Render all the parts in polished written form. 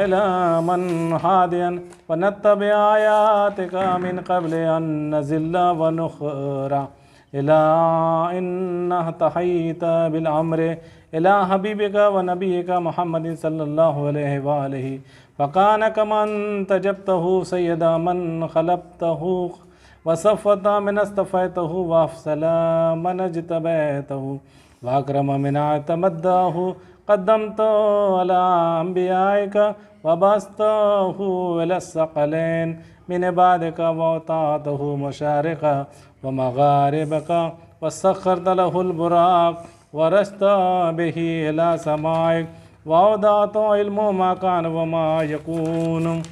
إلى من هاديا ونتبع آياتك من قبل أن نزل ونخرع إلى إن انتهيت بالأمر إلى حبيبك ونبيك محمد صلى الله عليه وآله فكان كما انتجبته سيدا من خلقته وصفت من اصطفيته وأفصل من اجتبيته وأكرم من اعتمده قدمت على أنبيائك وبسطه إلى الثقلين من عبادك وأعطيته مشارق ومغاربك وسخرت له البراق ورشت به إلى سمائك وأودعت علمه ما كان وما يكون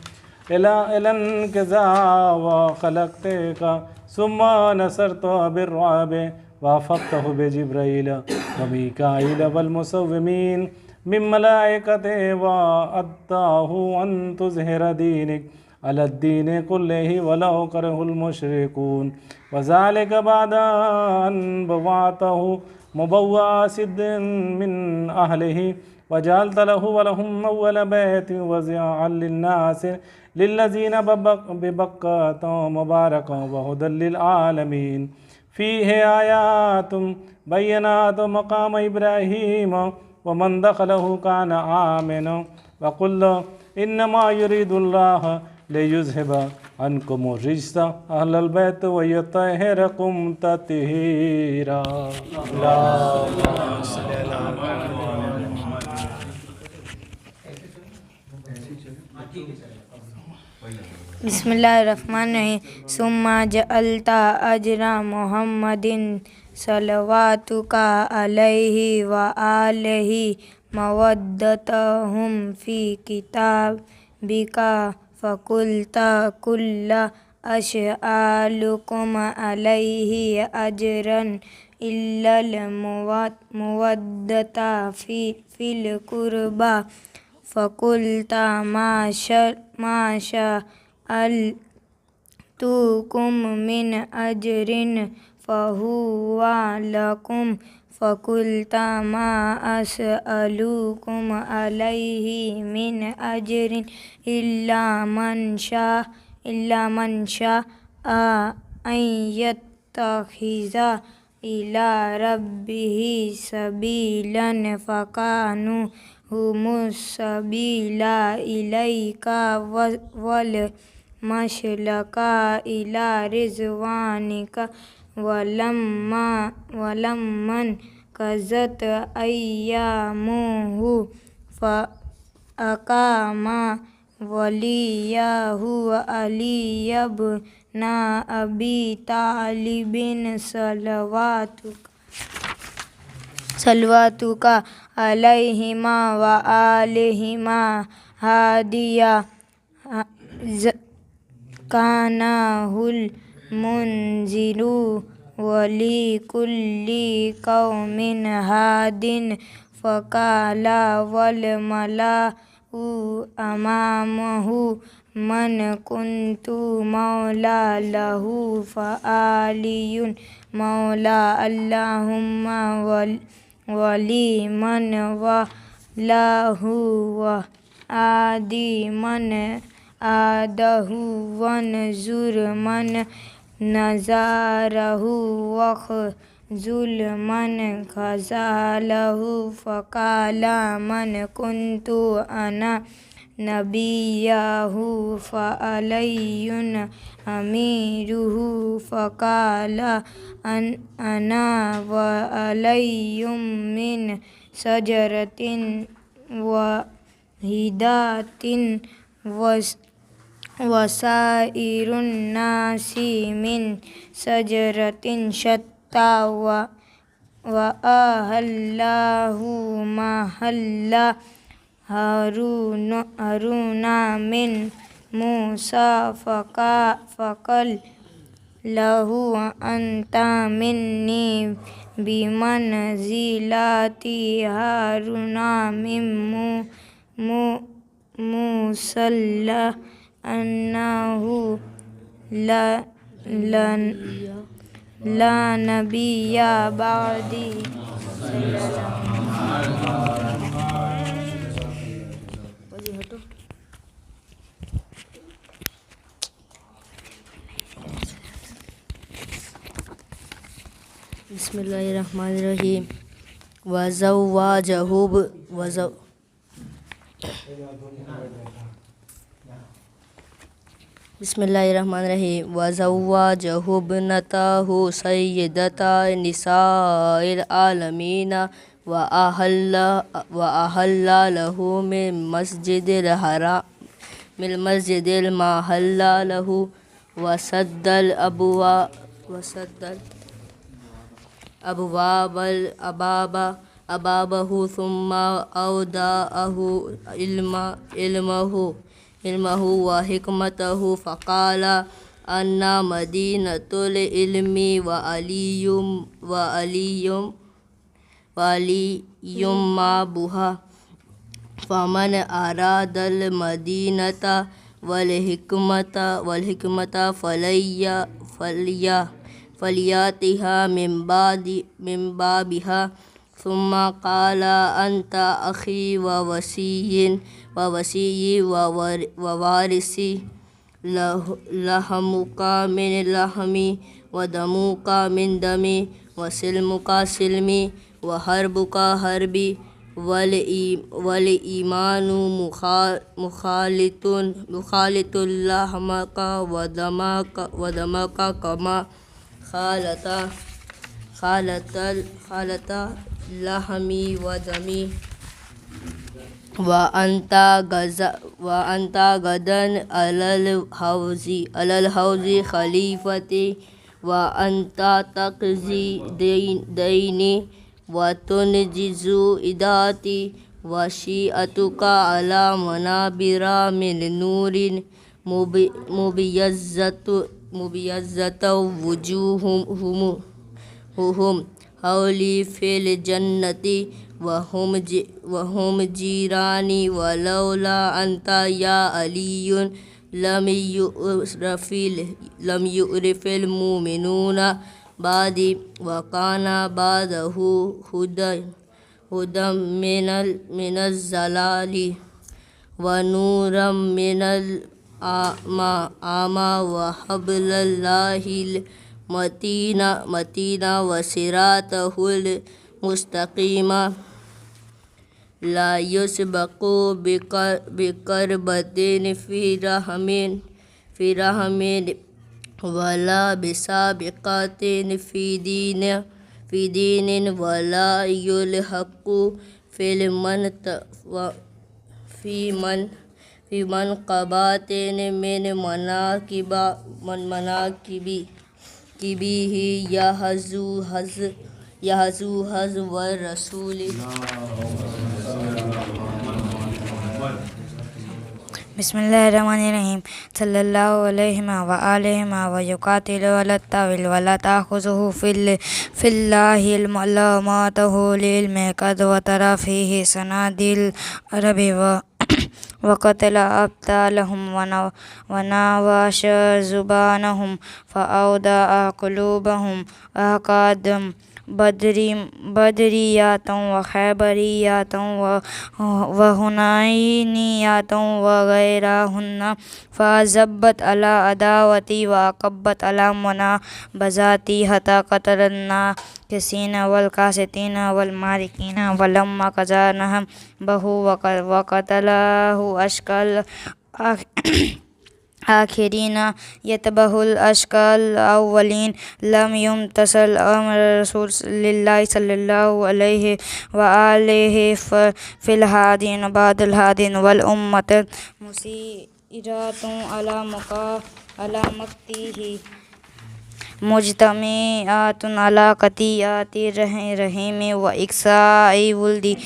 إلى انقضاء وخلقتك ثم نصرت بالرعب وافقته بجبرائيل وميكائيل والمسومين من ملائكته وأداه أن تظهر دينك على الدين كله ولو كره المشركون وذلك بعد أن بوعته مبوع صدق من أهله وجعلت له ولهم أول بيت وزعا للناس للذين ببكة مباركا وهدى للعالمين فيه آيات بينات مقام إبراهيم ومن دخله كان آمنا وقل إنما يريد الله ليذهب عنكم الرجس أهل البيت ويطهركم تطهيرا. بسم اللہ الرحمن الرحیم ثم جعلت اجر محمد صلواتک علیہ وآلہ مودتہم فی کتابک فقلت کل اشعالکم علیہ اجرا الا المودۃ فی القربى فقلت ما سألتكم من أجر فهو لكم فقلت ما أسألكم عليه من أجر إلا من شاء أن يتخذ إلى ربه سبيلا فكانوا هم السبيل إليك والمشلك إلى رضوانك ولما انقضت أيامه فأقام وليه علي بن أبي طالب صلواتك علیہما وآلہما ہادیہ کانہ المنذر ولکل قوم ہاد فقال والملأ أمامه من كنت مولى له فعلي مولى اللهم ولی من والاه وعادی من عادہ وانصر من نصرہ واخذل من خذلہ فقال من كنت أنا نبیہ فعلی أمیرہ فقال أنا وعلی من شجرة واحدة وسائر الناس من شجرة شتى وأهله محل هارون من موسى فقال له أنت مني بمنزلة هارون من موسى أنه لا نبي بعدي. بسم اللہ الرحمن الرحیم وزواجہ بسم اللہ الرحمن الرحیم وزواجہ ابنتہ سیدتا نساء العالمین وأحل له من مسجد المحل له وسد أبوابه ثم أودعه علمه وحكمته فقال أنا مدينة العلم وعلي ما بها فمن أراد المدينة والحكمة فليأتها من بابها ثم قال أنت أخي ووصي ووارثي لحمك من لحمي ودمك من دمي وسلمك سلمي وحربك حربي والإيمان مخالط لحمك ودمك كما خالط لحمي ودمي وأنت غدا على الحوض خليفتي وأنت تقضي ديني وتنجز إداتي وشيئتك على منابر من نور مبيزة وجوههم حولي في الجنة وهم جيراني ولولا أنت يا علي لم يعرف المؤمنون بعدي وكان بعده هدى من الزلال ونورا من الأعمى وحبل الله المتين وصراطه المستقيم لا يسبق بقربة في رحم ولا بسابقة في دين ولا يلحق في منقبات من مناكبه يهزو حزو الرسول. بسم الله الرحمن الرحيم صلى الله عليه وآله ويقاتل ولا الطاول ولا تأخذه في الله المعلوماته للعلم قد وترى فيه سنادي العرب وقتل أبطالهم وناوش زبانهم فأودع قلوبهم أحقاد بدريات وخيبريات وهنينيات وغيرهن فزبت على عداوتي وأقبت على منابذاتي حتى قتلنا كسين والكاسدين والماركين ولما قضى به وقتله أشكال آخرين يتبه الأشكال الأولين لم يمتثل أمر رسول الله صلى الله عليه وآله في الهادين بعد الهادين والأمة مسيرات على مقته مجتمعات على قطيعة رحيم وإكساء ولد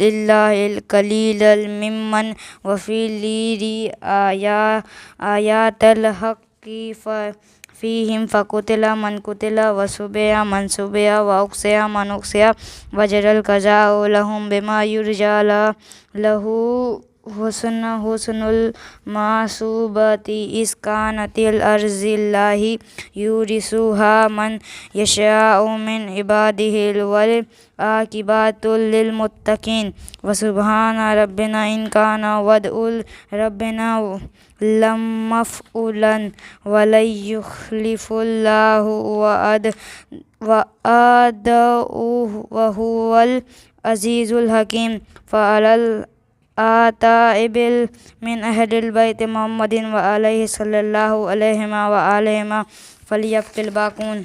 لله القليل ممن وفي ليري آيات الحق فيهم فقتل من قتل وسبع من سبع وأقصى من أقصى وجرى القضاء لهم بما يرجى له حسن المعصوبات إذ كانت الأرض الله يورثها من يشاء من عباده والعاقبة للمتقين وسبحان ربنا إن كان وعد ربنا لمفعولا ولن يخلف الله وعده وهو العزيز الحكيم فعلى الآتائب من أهل البيت محمد وعليه صلى الله عليهما وآلهما فليبق الباقون.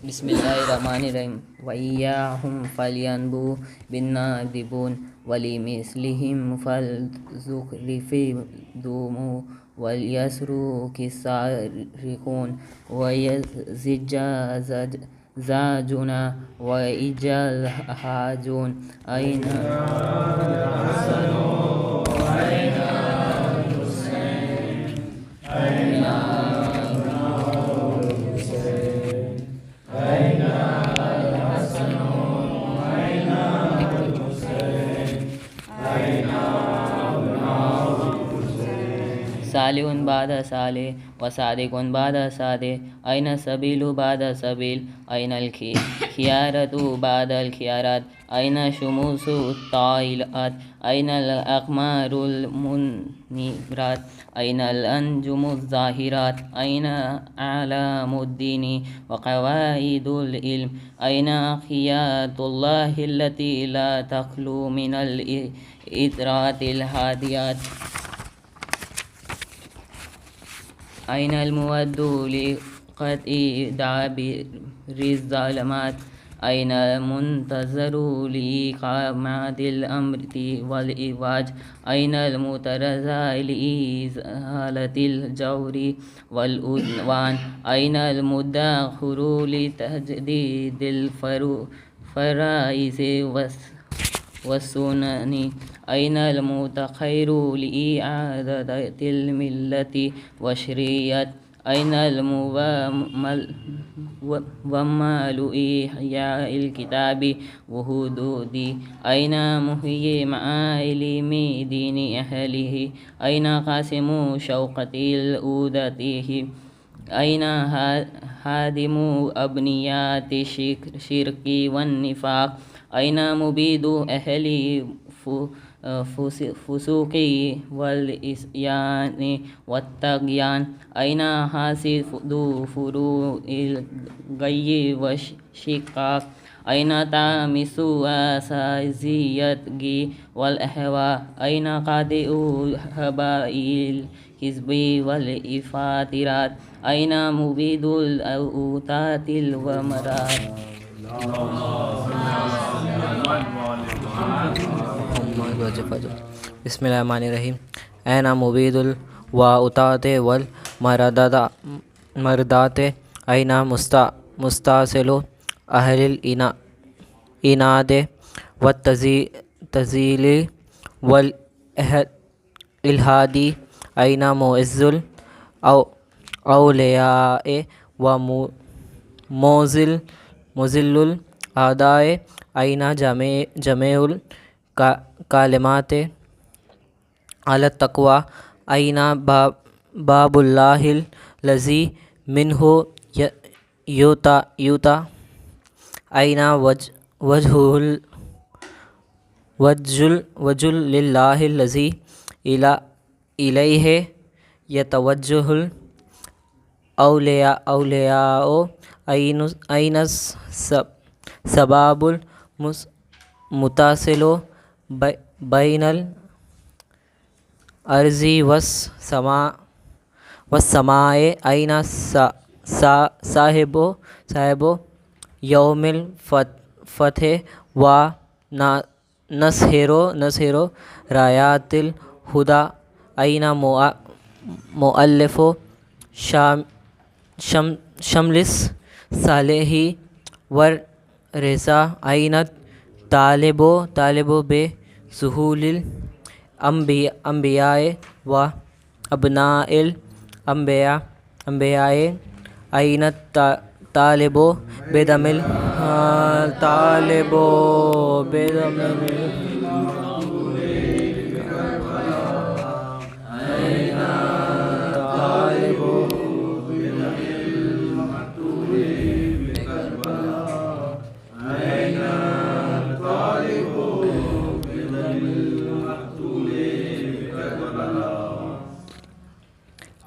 بسم الله الرحمن الرحيم وإياهم فلينبوا بالنادبون ولمثلهم فلزخرف دوموا وليسروا كالسارقون ويزج زاجنا وإجال حاجون أين صالح بعد صالح وصادق بعد صادق أين السبيل بعد سبيل أين الخيارة بعد الخيارات أين شموس الطائلات أين الأقمار المنيرات أين الأنجم الظاهرات أين أعلام الدين وقواعد العلم أين أخيات الله التي لا تخلو من الإطرات الهاديات أين المود لقطع دابر الظلمات أين المنتظر لإقامة الأمر والإواج أين المترجى لإزالة الجور والعدوان أين المدخر لتجديد الفرائض والسنن أين المتخير لإعادة الملة والشريعة أين المومل إحياء الكتاب وحدوده أين محيي معالم دين أهله أين قاسم شوقة الأودته أين هادم أبنيات الشرك والنفاق أين مبيد أهل فسوق والإسيان والطغيان أين حاسد فروع الغي والشقاق أين تامس أساسيات والأهواء أين قاطئ هبائل الحزب والإفاترات أين مبيد الأوتات الومرات. بسم الله الرحمن الرحيم أين مبيد الوأوتات والمردات أين مستأصل أهل الإناد والتزيل والإلحاد أين معز الأولياء ومذل الأعداء أين جميع الكلمات على التقوى أين باب الله الذي منه يؤتى أين وجه لله الذي إليه يتوجه الأولياء أين سباب المتصل بين الأرض والسماء أين صاحب يوم الفتح ونصر رايات الهدى أين مؤلف شملس صالح ورزا أين طالب بسهول الأنبياء وأبناء الأنبياء أين طالب بدم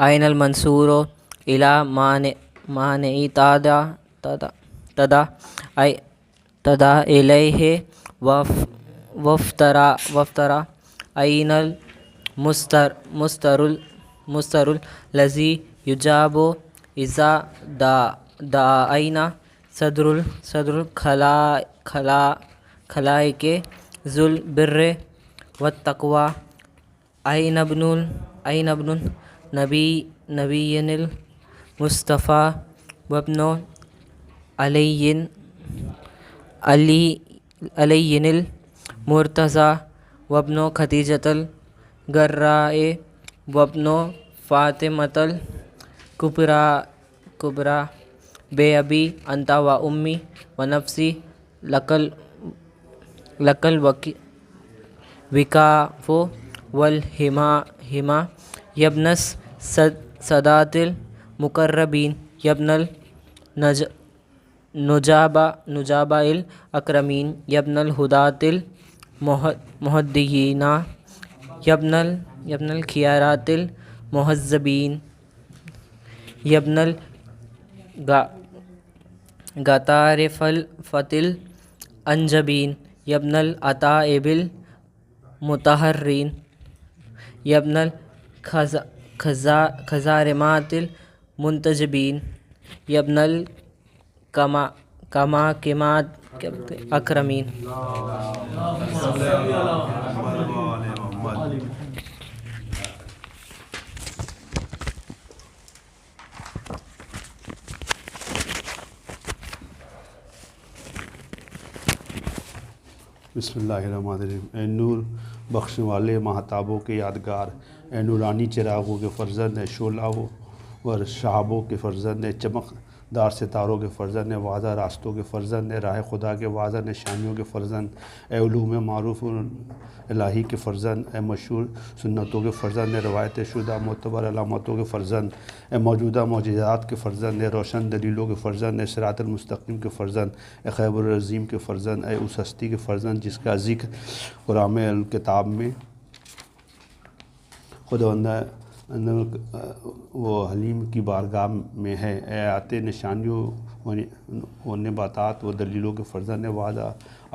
أين المنصور إلى مانع تدا إليه وافترى أين المستر الذي يجاب إذا دعا أين صدر الخلائق ذو البر والتقوى أين ابن نبي المصطفى وابن علي المرتضى وابن خديجة الغراء وابن فاطمة الكبرى بأبي أنت وأمي ونفسي لك الوكاف والهما يا ابن سادات المقربين يا ابن النجابة الأكرمين يا ابن الهداة المهديين يا ابن الخيارات المهذبين يا ابن الغطارفة الأنجبين يا ابن الأتائب المطهرين يا ابن الخزارمات المنتجبين يا ابن الكماكمات الأكرمين. بسم اللہ الرحمن الرحیم. اے نور بخشنے والے مہتابوں کے یادگار، اے نورانی چراغوں کے فرزند، اے شعلہوں و شہابوں کے فرزند، اے چمکدار ستاروں کے فرزند، اے واضح راستوں کے فرزند، اے راہ خدا کے واضح نشانیوں کے فرزند، اے علوم معروف الہی کے فرزند، اے مشہور سنتوں کے فرزند، اے روایت شدہ معتبر علامتوں کے فرزند، اے موجودہ معجزات کے فرزند، اے روشن دلیلوں کے فرزند، اے صراط المستقیم کے فرزند، اے خیبر العظیم کے فرزند، اے اس ہستی کے فرزند جس کا ذکر قرآن الکتاب میں خداوندہ وہ حلیم کی بارگاہ میں ہے، اے آتے نشانیوں و نباتات و دلیلوں کے فرزند، واضح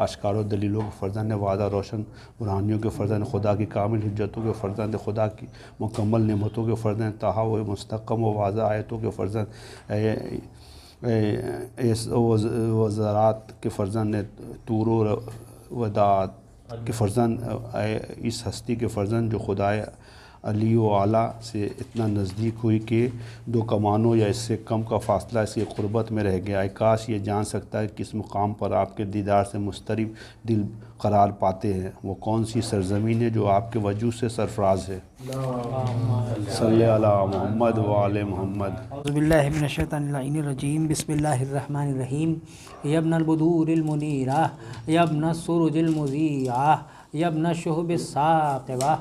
آشکار و دلیلوں کے فرزند، واضح روشن برہانیوں کے فرزند، خدا کی کامل حجتوں کے فرزند، خدا کی مکمل نعمتوں کے فرزند، تاہا و مستحکم و واضح آیتوں کے فرزند، وزارات کے فرزند، طور و داد کے فرزند، اس ہستی کے فرزند جو خدا علی و اعلیٰ سے اتنا نزدیک ہوئی کہ دو کمانوں یا اس سے کم کا فاصلہ اس کی قربت میں رہ گیا. کاش یہ جان سکتا ہے کس مقام پر آپ کے دیدار سے مضطرب دل قرار پاتے ہیں. وہ کون سی سرزمین ہے جو آپ کے وجود سے سرفراز ہے. صلی علی محمد و آل محمد. اعوذ باللہ من الشیطان اللعین الرجیم. بسم اللہ الرحمن الرحیم. یا ابن البدور المنیرہ یا ابن السرج المضیعہ یا ابن الشہب الثاقبہ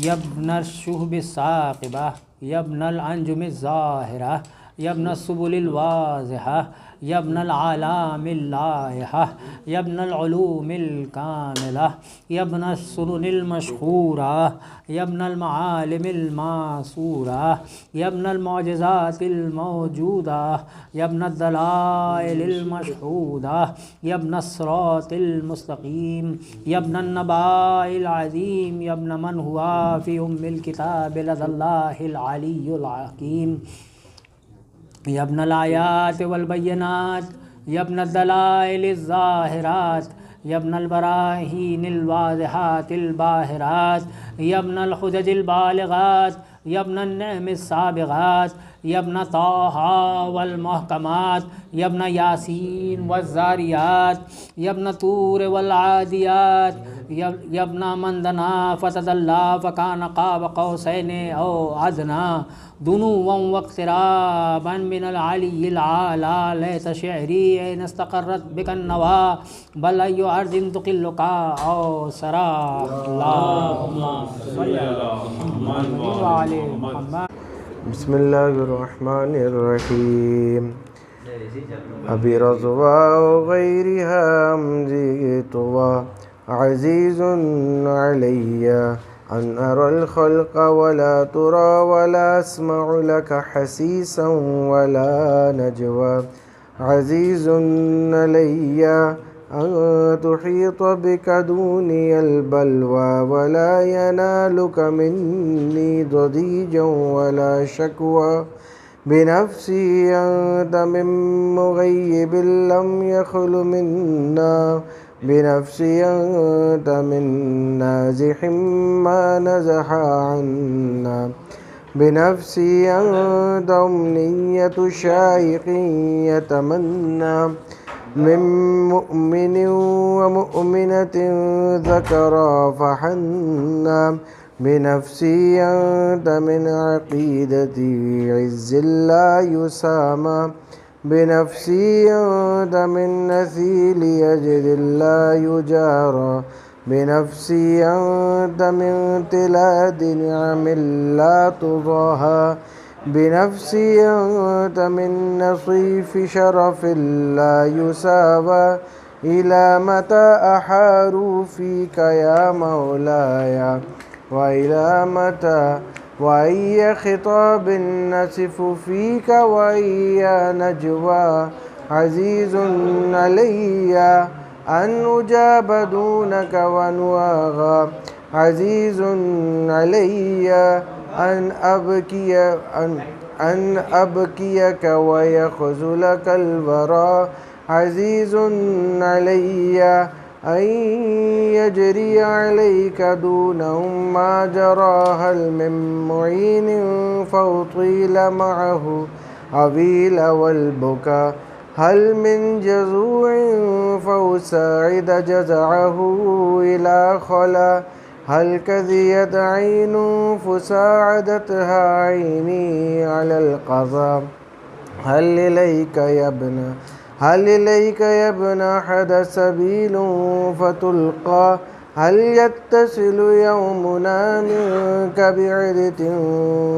یا ابن الشہب الثاقبہ یا ابن الانجم الظاہرہ یا ابن السبل الواضحہ یا ابن العالم اللائحہ یا ابن العلوم الکاملہ یا ابن السنن المشہورہ یا ابن المعالم الماسورہ یا ابن المعجزات الموجودہ یا ابن الدلائل المشہودہ یا ابن الصراط المستقیم یا ابن النباء العظیم یا ابن من ہوا فی الکتاب لدى اللہ العلی الحکیم یا ابن الآیات والبینات یا ابن الدلائل الظاہرات یا ابن البراہین الواضحات الباہرات یا ابن الحجج البالغات یا ابن النعم السابغات یا ابن طٰہٰ والمحکمات یا ابن یاسین والذاریات یا ابن طور والعادیات یا ابن من دنا فتدلی فکان قاب قوسین او ادنی دنوا واقترابا من العلی العالی لیت شعری این استقرت بک النوا بل ای ارض تقلک او سرا اللہم صلی علی محمد وعلی محمد. بسم اللہ الرحمن الرحیم. ابی رضوا غیرها امضی طوا عزیز علی ان ارى الخلق ولا ترى ولا اسمع لك حسيسا ولا نجوى عزيز علي ان تحيط بك دوني البلوى ولا ينالك مني ضجيجا ولا شكوى بنفسي أنت من مغيب لم يخل منا بنفسي أنت من نازح ما نزح عنا بنفسي أنت أمنية شائق يتمنى من مؤمن ومؤمنة ذكرا فحنا بنفسي أنت من عقيدة عز لا يسامى بنفسي أنت من نثيل يجد لا يجارى بنفسي أنت من تلاد نعم لا تضاهى بنفسي أنت من نصيف شرف لا يساوى إلى متى أحاروا فيك يا مولاي وإلى متى وأي خطاب نسف فيك وأي نجوى عزيز علي أن أجاب دونك ونواغى عزيز علي أن أبكيك ويخذلك الورى عزيز علي أن يجري عليك دونهم ما جرى هل من معين فأطيل معه عويل والبكاء هل من جزوع فأساعد جزعه إلى خلا هل كذيت عين فساعدتها عيني على القضاء هل إليك يا ابن أحد سبيل فتلقى هل يتصل يومنا منك بعدة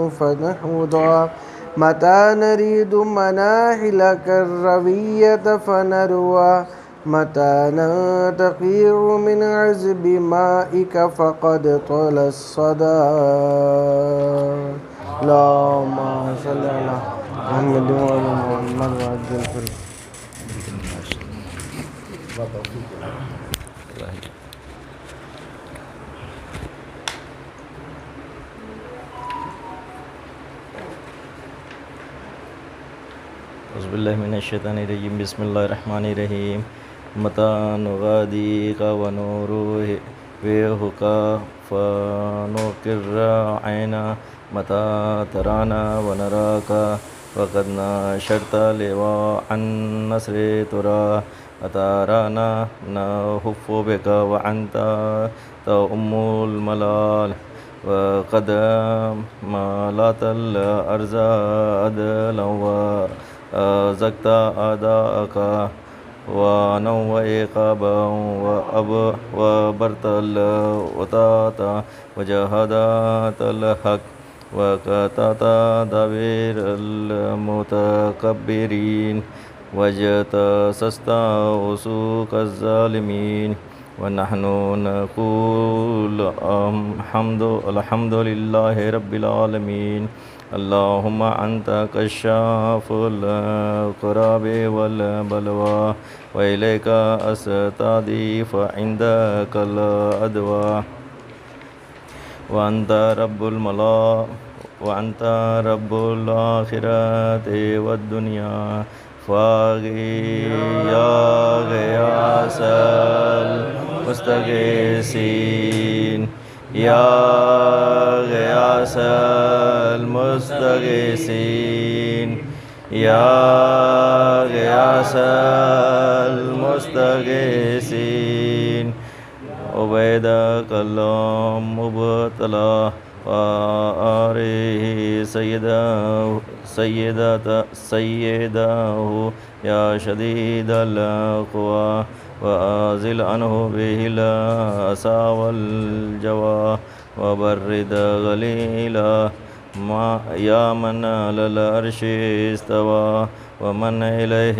فنحوضا متى نريد مناحلك الروية فنروى متى ننتقير من عذب مائك فقد طال الصدى اللهم صل على محمد وعلى محمد وعجل في أعوذ بالله من الشيطان الرجيم بسم الله الرحمن الرحيم متى نغاديك ونروحك فنقر عينا متى ترانا ونراك وقد نشرت لواء النصر ترى أترانا نهف بك وأنت تؤم الملال وقد ملأت الأرض عدلا وأزكت أعداءك ونوى عقابا وبرت الوطاة وجاهدت الحق وقطعت دابير المتكبرين وجتسست وسوق الظالمين ونحن نقول الحمد لله رب العالمين اللهم أنت كشاف الكرب والبلوى وإليك أستضيف عندك الأدوى وأنت رب وأنت رب الآخرة والدنيا فاغي يا غياث المستغيثين یا غیاث المستغیثین یا غیاث المستغیثین عبیدک اللہم مبتلا فآرہ سیدہ یا شدید القوی وآزل عنہ به الأسى والجوى وبرد غليلا يا من على العرش استوى ومن إليه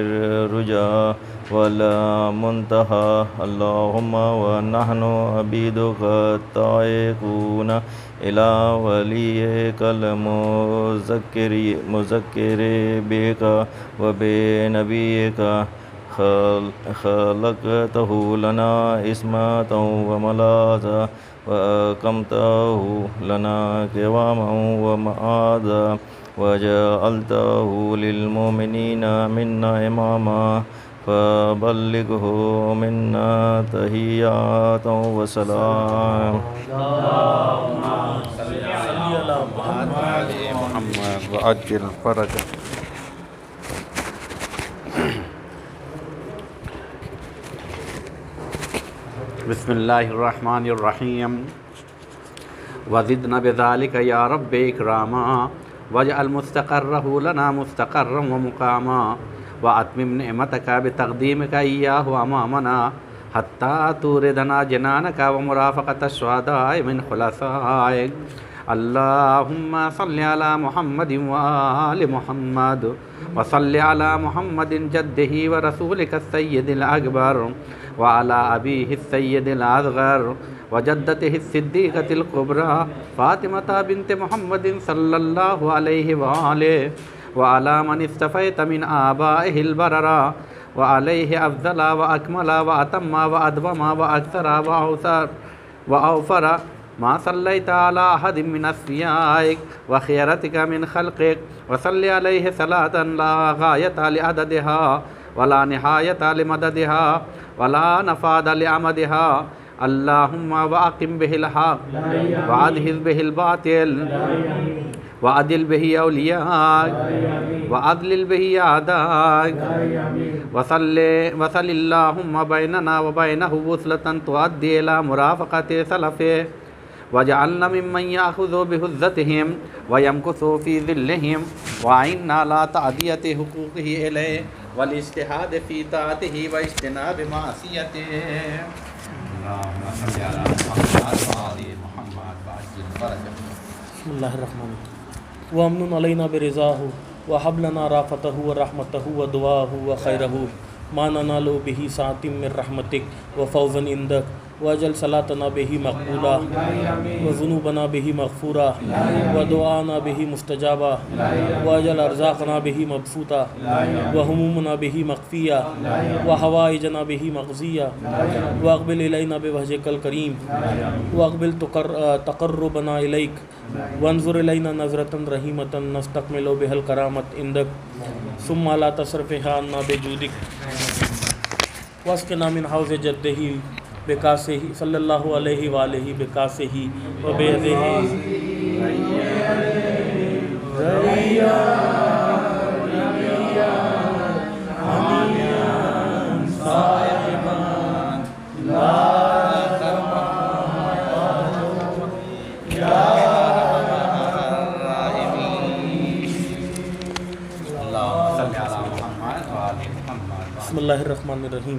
الرجى ولا منتهى اللهم ونحن عبيدك التائبون إلى وليك المذكر بك وبنبيك خلقته لنا اسمة وملاذا وأقمته لنا قواما ومعاذا وجعلته للمؤمنين منا إماما فبلغه منا تحيات وسلام محمد وعجل فرجه. بسم اللہ الرحمن الرحیم وزدنا بذلك یا رب اکراما واجعل مستقرہ لنا مستقرا ومقاما واتمم نعمتك بتقدیمك ایاہ امامنا حتی توردنا جنانك ومرافقة الشہداء من خلصائك. اللہم صل علی محمد وآل محمد وصل علی محمد جدہ ورسولک السید الاکبر وعلى أبيه السيد الأصغر وجدته الصديقة الكبرى فاطمة بنت محمد صلى الله عليه وآله وعلى من استفيت من آبائه البررة وعليه أفضل وأكمل وأتم وأدوم وأكثر وأوفر ما صليت على أحد من أصفيائك وخيرتك من خلقك وصل عليه صلاة لا غاية لعددها ولا نهاية لمددها ولا نفاد لعمدها. اللهم وأقم به الحق وأدهز به الباطل وعدل به أولياءك وأضلل به أعداءك وصل اللهم بيننا وبينه وصلة تؤدي إلى مرافقة سلفه واجعلنا ممن يأخذ بهزتهم ويمكث في ذلهم وعنا على تعدية حقوقه إليه والاجتهاد في طاعته واجتناب معصيته. اللهم صل على محمد وآل محمد وعجل فرجه. بسم الله الرحمن الرحيم. وامن علينا برضاه وهب لنا رافته ورحمته ودعاه وخيره ما ننال به ساعة من رحمتك وفوزا عندك واجعل صلاتنا به مقبولا وذنوبنا به مغفورا ودعانا به مستجابا واجعل ارزاقنا به مبسوطا وهمومنا به مخفيا وحوائجنا به مقضيا واقبل الينا بوجهك الكريم واقبل تقربنا اليك وانظر الينا نظرة رحيمة نستكمل بها الكرامة عندك ثم لا تصرفها عنا بجودك واسقنا من حوض جده بکاسہ صلی اللہ علیہ وآلہ بکاسہ وبیدہ بسم اللہ الرحمن الرحیم.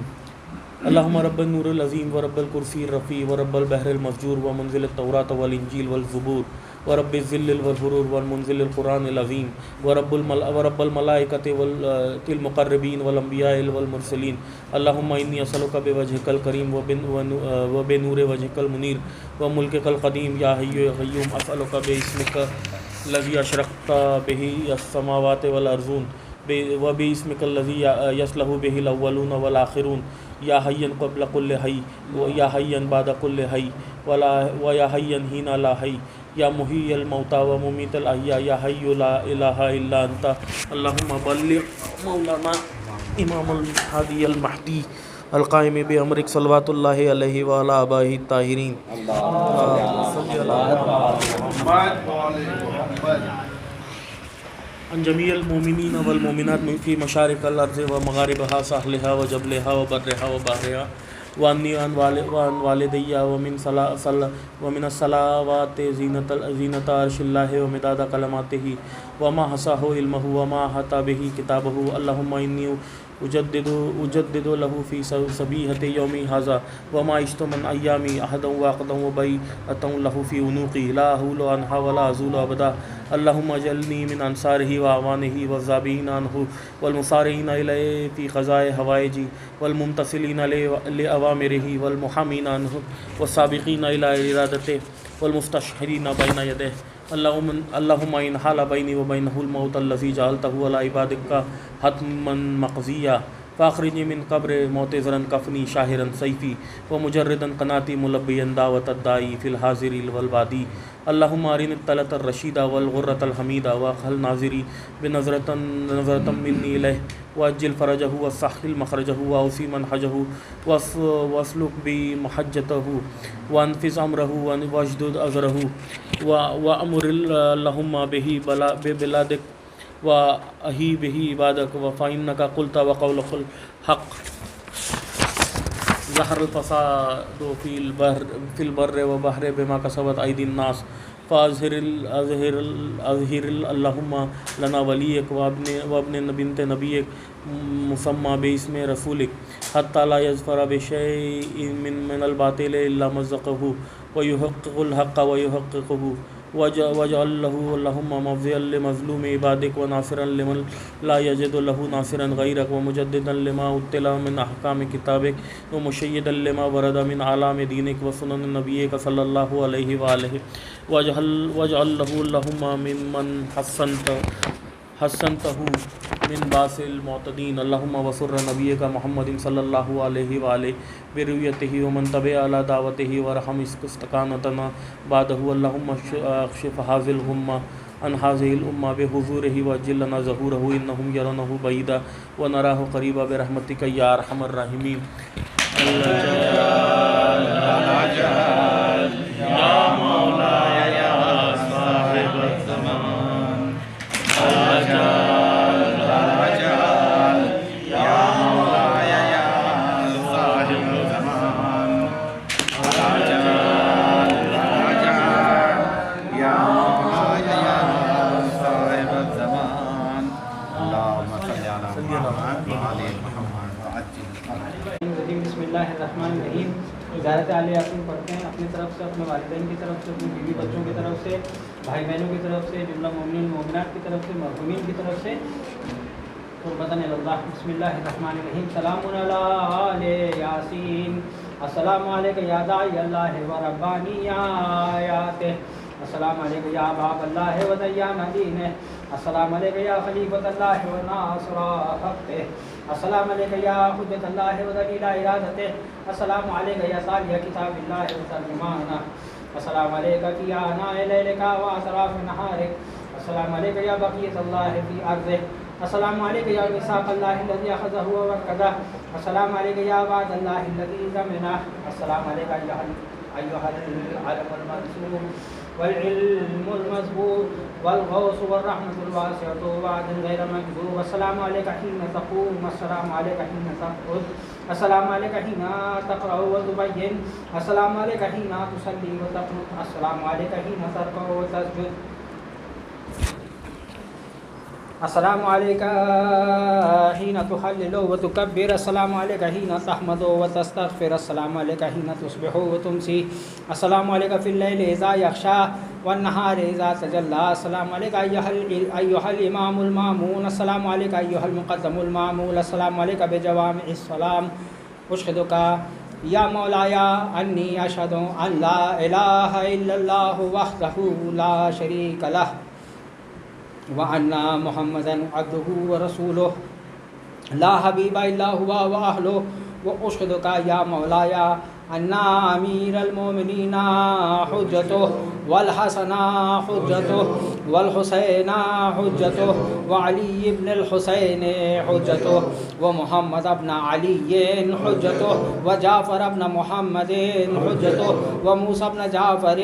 اللہم رب النور العظیم ورب الکرسی الرفیع ورب البحر المسجور ومنزل التوراۃ والانجیل والزبور ورب الذل والحرور والمنزل القرآن العظیم ورب الملائکۃ المقربین والانبیاء والمرسلین. اللہم انی اسألک بوجہک الکریم وبنور وجہک المنیر وملکک القدیم یا حی یا قیوم اسألک باسمک الذی اشرقت بہ السماوات والارضون وباسمک الذی یصلح بہ الاولون والآخرون یا حی قبل کل حی یا حی بعد کل حی ویا حی حین لا حی یا محیی الموتى وممیت الاحیاء یا حی لا الہ الا انت. اللہم بلغ مولانا امام الہادی المہدی القائم بأمرك صلوات الله عليه وعلى آبائه الطاهرين عن جميع المؤمنين والمؤمنات في مشارق الأرض ومغاربها ساحلها وجبلها وبرها وبحرها وعني عن والدي ومن الصلوات زينة عرش الله ومداد كلماته وما حصاه علمه وما أحاط به كتابه اللهم إني أجدد له في صبيحة يومي هذا وما عشت من أيامي أحدا واقدا وبيعة له في عنقي لا أهول عنها ولا أزول أبدا اللهم اجعلني من أنصاره وأعوانه والذابحين عنه والمسارعين إليه في قضاء حوائجي والممتثلين لأوامره والمحامين عنه والسابقين إلى إرادته والمستشهدين بين يديه اللهم إن حال بيني وبينه الموت الذي جعلته على عبادك حتما مقضيا فاخرجني من قبر معتذرا كفني شاهرا سيفي ومجردا قناتي ملبيا دعوة الداعي في الحاضر والبادي اللهم أرني الطلة الرشيدة والغرة الحميدة وأخل ناظري بنظرة مني إليه وأجل فرجه وسهل مخرجه وأوصي منهجه واسلك بمحجته وأنفذ أمره واجدد أجره وأمر اللهم به ببلادك وأهي به عبادك فإنك قلت وقولك الحق ظهر الفساد في البر وبحر بما كسبت أيدي الناس فأظهر اللهم لنا وليك وابن بنت نبيك مسمى باسم رسولك حتى لا يظفر بشيء من الباطل إلا مزقه ويحقق الحق ويحققه واجعل له اللهم مفزعا لمظلوم عبادك وناصرا لمن لا يجد له ناصرا غيرك ومجددا لما أتلى من أحكام كتابك ومشيدا لما ورد من أعلام دينك وسنن نبيك صلى الله عليه وآله واجعل له اللهم ممن حسنته من باس المعتدين اللهم وسر نبيك محمد صلى الله عليه وآله برؤيته ومن تبع على دعوته ورحم استقامتنا بعده اللهم اكشف هذه الغمة عن هذه الأمة بحضوره وأجل لنا ظهوره إنهم يرونه بعيدا ونراه قريبا برحمتك يا أرحم الراحمين يا مولاي يا صاحب الزمان بسمillahirrahmanirrahim زیارت عالیہ یاسین پڑھتے ہیں اپنی طرف سے، اپنے والدین کی طرف سے، اپنی بیوی بچوں کی طرف سے، بھائی بہنوں کی طرف سے، جملہ مومنین مومنات کی طرف سے، مرحومین کی طرف سے قربتاً اللہ. بسم اللہ الرحمن الرحیم. سلام علی آل یاسین. السلام علیکم یا داعی اللہ و ربانی آیاتہ. السلام علیکم یا باب اللہ و دیان دینہ. السلام علیکم یا خلیفۃ اللہ و ناصر حقہ. السلام علیکم یا حجت اللہ و دلیل ارادتہ. السلام علیکم یا تالیہ کتاب اللہ و ترجمانہ. السلام علیکم فی آناء لیلک و اطراف نہارک. السلام علیکم یا بقیۃ اللہ فی ارضہ. السلام علیکم یا میثاق اللہ الذی اخذہ ووقدہ. السلام علیکم یا وعد اللہ الذی ضمنہ. السلام علیکم ایھا العلم المنصور والعلم المذبور والغوث والرحمة الواسعة وعد غير مكذوب. السلام عليك حين تقوم. السلام عليك حين تقعد. السلام عليك حين تقرأ وتبين. السلام عليك حين تصلي وتقنط. السلام عليك حين تركع وتسجد. السلام عليك حين تحلل وتكبر. السلام عليك حين تحمد وتستغفر. السلام عليك حين تصبح وتمسي. السلام عليك في الليل إذا يغشى والنهار إذا تجلى. السلام عليك أيها الإمام المامون. السلام عليك أيها المقدم المعمول. السلام عليك بجوامع السلام. أشهدك يا مولاي أني أشهد أن لا إله إلا الله وحده لا شريك له وأن محمدا عبده ورسوله لا حبيب إلا هو وأهله. وأشهدك يا مولاي أن أمير المؤمنين حجته والحسن حجته والحسین حجته وعلی ابن الحسین حجته ومحمد ابن علی حجته وجعفر ابن محمد حجته وموسى ابن جعفر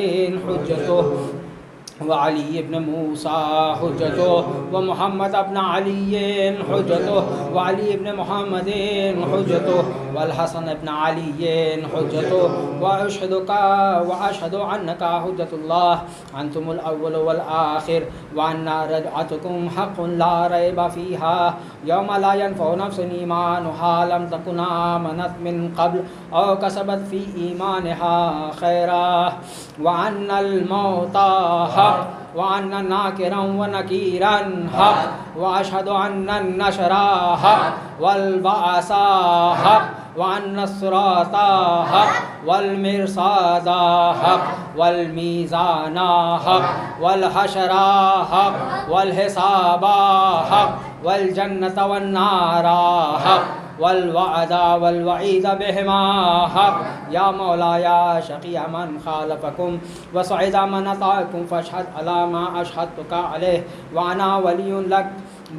حجته وعلی ابن موسیٰ حجته ومحمد ابن علی حجته وعلی ابن محمد حجته والحسن ابن علی حجته وأشهد أنك حجة الله أنتم الأول والآخر وأن رجعتكم حق لا ريب فيها يوم لا ينفع نفس إيمانها لم تكن آمنت من قبل أو كسبت في إيمانها خيرا وأن الموت حق وأن ناكرا ونكيرا حق وأشهد أن النشر حق والبعث حق وأن الصراط حق والمرصاد حق والميزان حق والحشر حق والحساب حق والجنة والنار حق والوعد والوعيد بهما حق يا مولاي شقي من خالفكم وسعيد من أطاعكم فاشهد على ما أشهدتك عليه وأنا ولي لك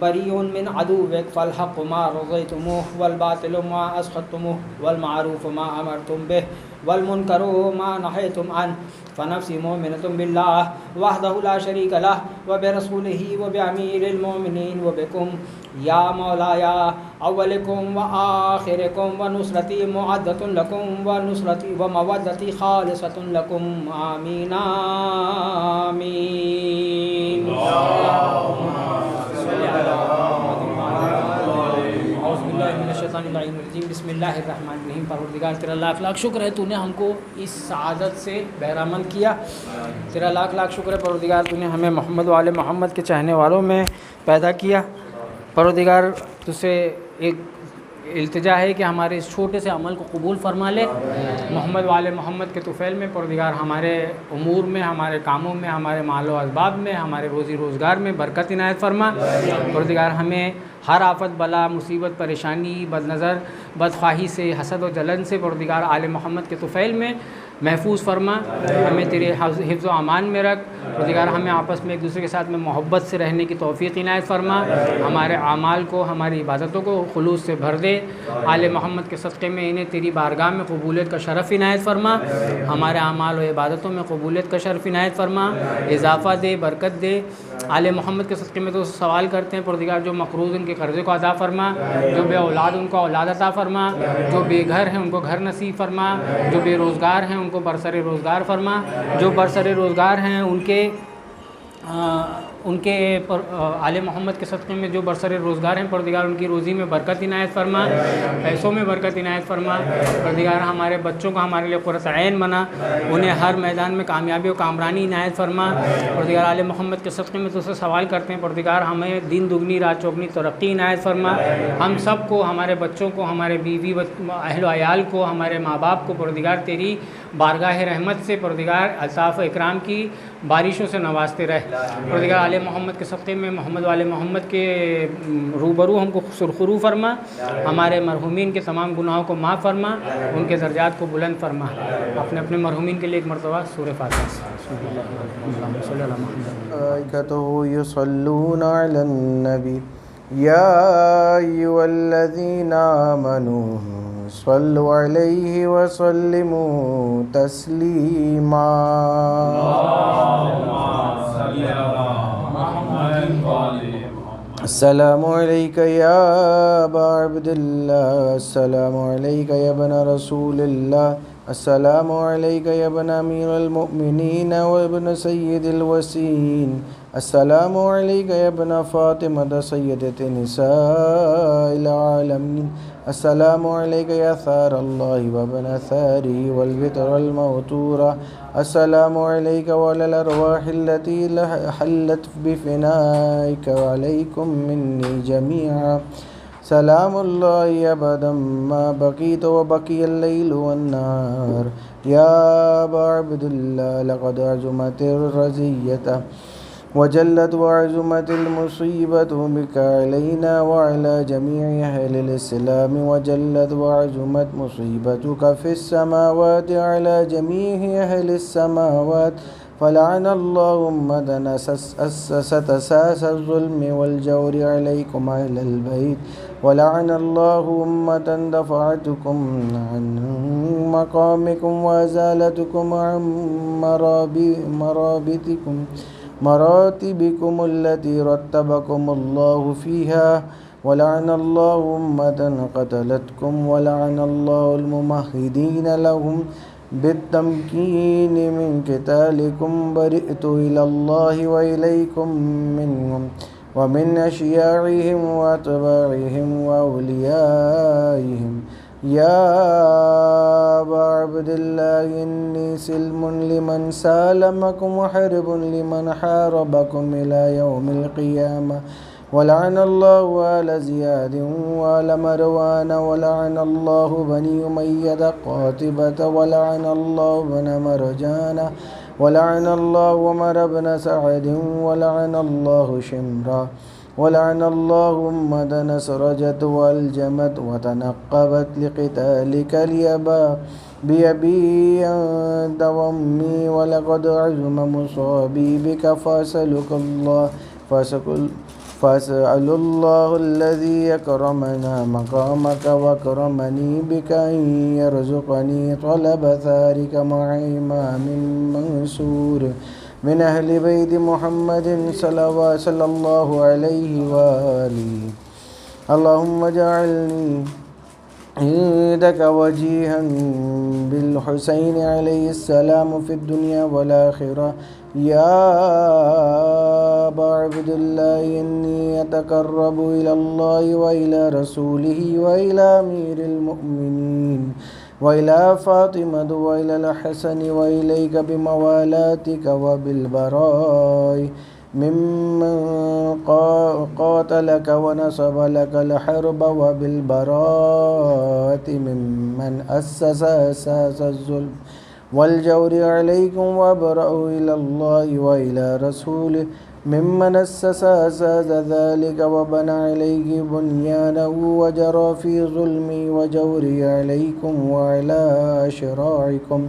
بريء من عدوك فالحق ما رضيتموه والباطل ما أسخطتموه والمعروف ما أمرتم به والمنكر ما نهيتم عنه فنفسي مؤمنة بالله وحده لا شريك له وبرسوله وبأمير المؤمنين وبكم يا مولاي أولكم وآخركم ونصرتي معدة لكم ونصرتي ومودتي خالصة لكم آمين آمين اللهم صل على بسم اللہ الرحمن الرحیم. پروردگار تیرا لاکھ لاکھ شکر ہے تو نے ہم کو اس سعادت سے بہرامند کیا. تیرا لاکھ لاکھ شکر ہے پروردگار تو نے ہمیں محمد و آل محمد کے چاہنے والوں میں پیدا کیا. پروردگار تجھ سے ایک التجا ہے کہ ہمارے اس چھوٹے سے عمل کو قبول فرما لے. محمد و آل محمد کے طفیل میں پروردگار ہمارے امور میں، ہمارے کاموں میں، ہمارے مال و اسباب میں، ہمارے روزی روزگار میں برکت عنایت فرما. پروردگار ہمیں ہر آفت، بلا، مصیبت، پریشانی، بد نظر، بدخواہی سے، حسد و جلن سے پروردگار آل محمد کے طفیل میں محفوظ فرما. ہمیں تیرے حفظ و امان میں رکھ. پروردگار ہمیں آپس میں ایک دوسرے کے ساتھ میں محبت سے رہنے کی توفیق عنایت فرما. ہمارے اعمال کو، ہماری عبادتوں کو خلوص سے بھر دے. آل محمد کے صدقے میں انہیں تیری بارگاہ میں قبولیت کا شرف عنایت فرما. ہمارے اعمال و عبادتوں میں قبولیت کا شرف عنایت فرما. اضافہ دے، برکت دے. آل محمد کے صدقے میں تو سوال کرتے ہیں پروردگار جو مقروض ان کے قرضے کو ادا فرما، جو بے اولاد ان کو اولاد عطا فرما، جو بے گھر ہیں ان کو گھر نصیب فرما، جو بے روزگار ہیں ان کو برسر روزگار فرما، جو برسر روزگار ہیں ان کے آل محمد کے صدقے میں جو برسر روزگار ہیں پروردگار ان کی روزی میں برکت عنایت فرما، پیسوں میں برکت عنایت فرما. پروردگار ہمارے بچوں کو ہمارے لیے قرۃ عین بنا، انہیں ہر میدان میں کامیابی و کامرانی عنایت فرما. پروردگار آل محمد کے صدقے میں تو سے سوال کرتے ہیں پروردگار ہمیں دین دگنی رات چوگنی ترقی عنایت فرما. ہم سب کو، ہمارے بچوں کو، ہمارے بیوی اہل و عیال کو، ہمارے ماں باپ کو پروردگار تیری بارگاہ رحمت سے پروردگار الطاف و اکرام کی بارشوں سے نوازتے رہے. پروردگار آل محمد کے صدقے میں محمد والے محمد کے روبرو ہم کو سرخرو فرما. ہمارے مرحومین کے تمام گناہوں کو معاف فرما، ان کے درجات کو بلند فرما. اپنے اپنے مرحومین کے لیے ایک مرتبہ سورہ فاتحہ صلی اللہ ملائکتہ یصلون علی النبی یا ایھا الذین آمنوا صلوا علیہ وسلموا تسلیما. السلام علیک یا ابا عبداللہ، السلام علیک یا ابن رسول اللہ، السلام علیک یا ابن امیر المؤمنین و ابن سید الوسین، السلام علیک یا ابن فاطمہ سیدۃ نساء العالمین، السلام علیک یا ثار اللہ و ابن ثارہ والبطر الموتورہ، السلام علیک وعلی الارواح التي حلت بفنائک وعلیکم منی جمیعا. سلام اللہ ابدا ما بقیت وبقی اللیل والنہار. یا ابا عبداللہ لقد عظمت الرزیۃ وجلت وعظمت المصیبت بک علینا وعلی جمیع اہل الاسلام وجلت وعظمت مصیبتک فی السماوات علی جمیع اہل السماوات فلعن الله أمة أسست أساس الظلم والجور عليكم أهل البيت ولعن الله أمة دفعتكم عن مقامكم وأزالتكم عن مراتبكم التي رتبكم الله فيها ولعن الله أمة قتلتكم ولعن الله الممهدين لهم بالتمكين من قتالكم برئت إلى الله وإليكم منهم ومن أشياعهم وأتباعهم وأوليائهم يا أبا عبد الله إني سلم لمن سالمكم وحرب لمن حاربكم إلى يوم القيامة ولعن الله آل زياد وآل مروان ولعن الله بني أمية قاطبة ولعن الله بن مرجان ولعن الله عمر بن سعد ولعن الله شمرا ولعن الله أمة نسرجت والجمت وتنقبت لقتالك ليبا بيبي أنت وأمي ولقد عزم مصابي بك فأسأل الله الذي يكرمنا مقامك وكرمني بك أن يرزقني طلب ثارك مع إمام منصور من أهل بيت محمد صلى الله عليه وآله اللهم اجعلني عندك وجيها بالحسين عليه السلام في الدنيا والآخرة يا أبا عبد الله إني أتقرب إلى الله وإلى رسوله وإلى أمير المؤمنين وإلى فاطمة وإلى الحسن وإليك بموالاتك وبالبراء ممن قاتلك ونصب لك الحرب وبالبراءة ممن أسس أساس الظلم والجور عليكم وأبرأ إلى الله وإلى رسوله ممن أسس أساس ذلك وبنى عليه بنيانه وجرى في ظلمي وجوري عليكم وعلى شراعكم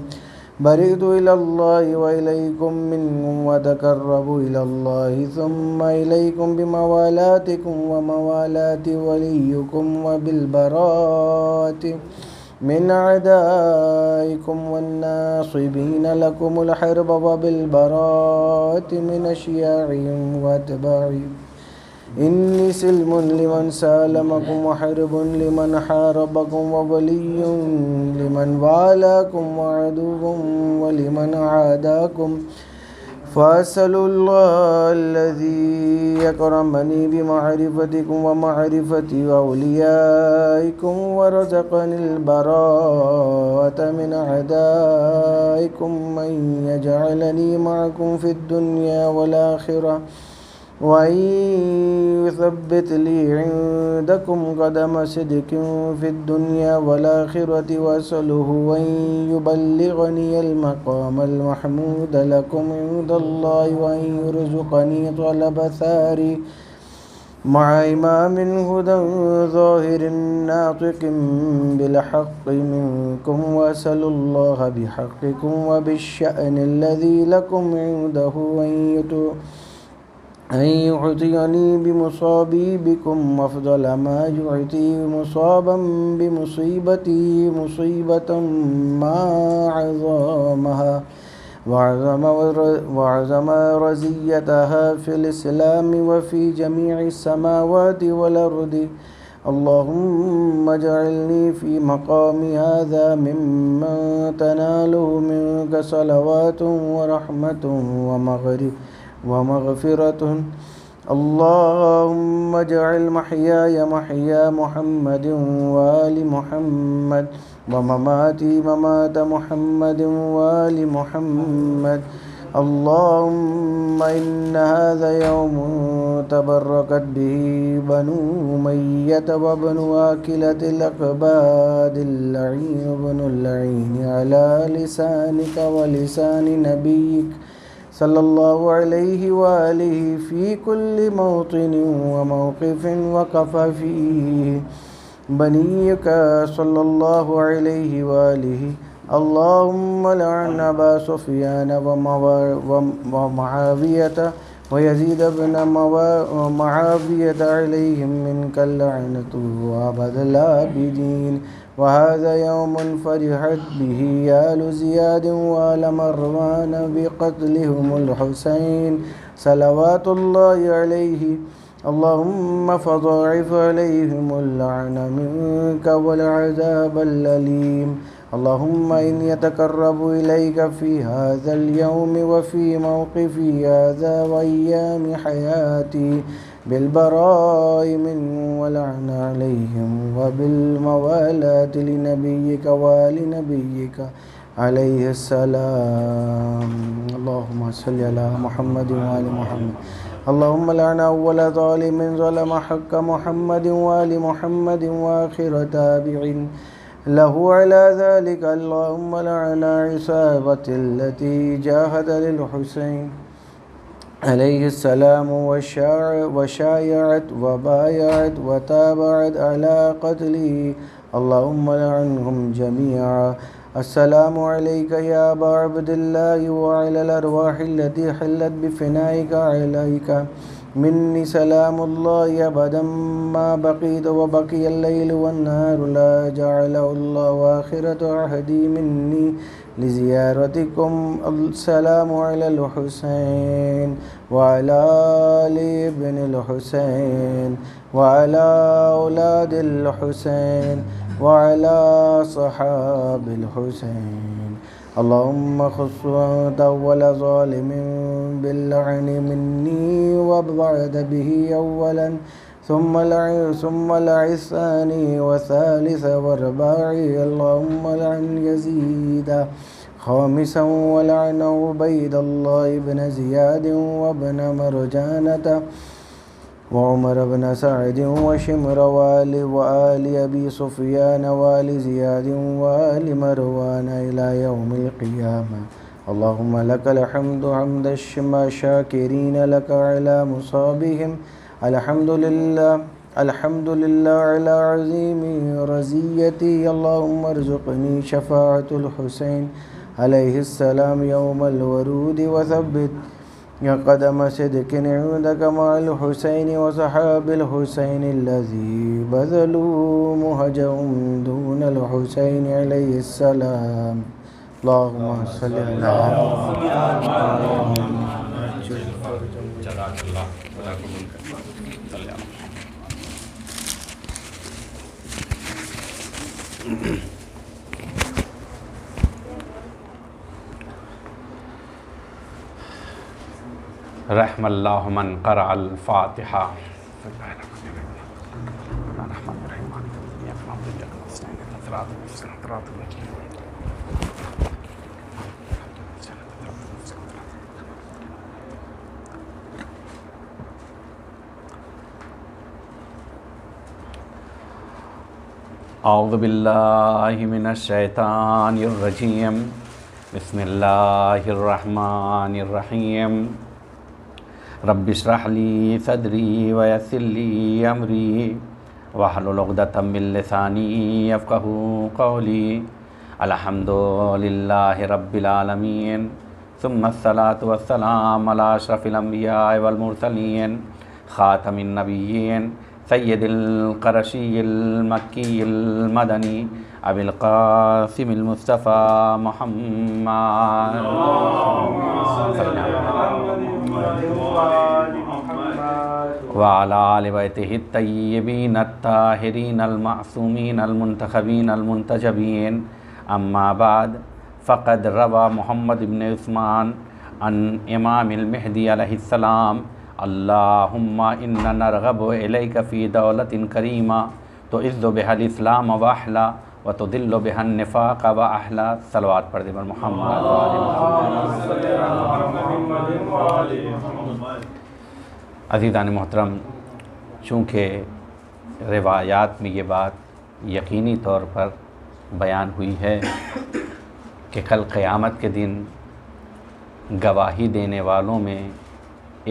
برئت إلى الله وإليكم منهم وتقربوا إلى الله ثم إليكم بموالاتكم وموالات وليكم وبالبراءة من أعدائكم والناصبين لكم الحرب وبالبراءة من أشياعهم وأتباعهم إني سلم لمن سالمكم وحرب لمن حاربكم وولي لمن والاكم وعدو ولمن عاداكم فأسأل الله الذي يكرمني بمعرفتكم ومعرفة أوليائكم ورزقني البراءة من أعدائكم أن يجعلني معكم في الدنيا والآخرة وأن يثبت لي عندكم قدم صدق في الدنيا والآخرة وأسأله أن يبلغني المقام المحمود لكم عند الله وأن يرزقني طلب ثاري مع إمام هدى ظاهر ناطق بالحق منكم وأسأل الله بحقكم وبالشأن الذي لكم عنده أن يعطيني بمصابي بكم أفضل ما يعطي مصابا بمصيبتي مصيبة ما عظامها وعظم رزيتها في الإسلام وفي جميع السماوات والأرض اللهم اجعلني في مقامي هذا ممن تناله منك صلوات ورحمة ومغفرة اللهم اجعل محياي محيا محمد وآل محمد ومماتي ممات محمد وآل محمد اللهم إن هذا يوم تبركت به بنو أمية وابن واكلة الأقباد اللعين بن اللعين على لسانك ولسان نبيك صلى الله عليه وآله في كل موطن وموقف وقف فيه بنيك صلى الله عليه وآله اللهم لعن أبا سفيان ومعاوية ويزيد بن معاوية عليهم منك اللعنة وأبد الآبدين. وهذا يوم فرحت به آل زياد وآل مروان بقتلهم الحسين صلوات الله عليه. اللهم فضاعف عليهم اللعن منك والعذاب الأليم. اللهم إني أتقرب إليك في هذا اليوم وفي موقفي هذا وأيام حياتي بالبراء منهم واللعن عليهم وبالموالاة لنبيك وآل نبيك عليه السلام. اللهم صل على محمد وآل محمد. اللهم لعن أول ظالم ظلم حق محمد وآل محمد وآخر تابع له على ذلك. اللهم لعن عصابة التي جاهد للحسين عليه السلام وشايعت وبايعت وتابعت على قتله. اللهم لعنهم جميعا. السلام عليك يا أبا عبد الله وعلى الأرواح التي حلت بفنائك عليك مني سلام الله أبدا ما بقيت وبقي الليل والنهار لا جعله الله آخرة عهدي مني لزيارتكم. السلام على الحسين وعلى آل ابن الحسين وعلى أولاد الحسين وعلى صحاب الحسين. اللهم خص أنت أول ظالم باللعن مني وابعد به أولا ثم لعن الثاني والثالث والرباعي. اللهم لعن يزيد خامسا ولعن عبيد الله بن زياد وابن مرجانة وعمر بن سعد وشمر وآل أبي سفيان وآل زياد وآل مروان إلى يوم القيامة. اللهم لك الحمد حمد الشاكرين لك على مصابهم. الحمد لله على عظيم رزيتي. اللهم ارزقني شفاعة الحسين عليه السلام يوم الورود وثبت قدم صدق عندك مع الحسين وصحاب الحسين الذي بذلوا مهجهم دون الحسين عليه السلام. اللهم صل على رحم اللہ من قرأ الفاتحہ. اعوذ باللہ من الشیطان الرجیم. بسم اللہ الرحمن الرحیم. رب اشرح لی صدری ویسر لی امری واحلل عقدۃ من لسانی یفقہوا قولی. الحمد للہ رب العالمین ثم الصلاۃ والسلام علی اشرف الانبیاء والمرسلین خاتم النبیین سید القرشی المکی المدنی ابی القاسم المصطفیٰ محمد وعلى آل بیتہ الطیبین الطاہرین المعصومین المنتخبین المنتجبین. اما بعد فقد روى محمد بن عثمان عن امام المہدی علیہ السلام اللہم انا نرغب الیک فی دولت کریمہ تعز بها الاسلام واحلا وتذل بها النفاق واحلا. صلوات پڑھ دے بر محمد. عزیزان محترم، چونکہ روایات میں یہ بات یقینی طور پر بیان ہوئی ہے کہ کل قیامت کے دن گواہی دینے والوں میں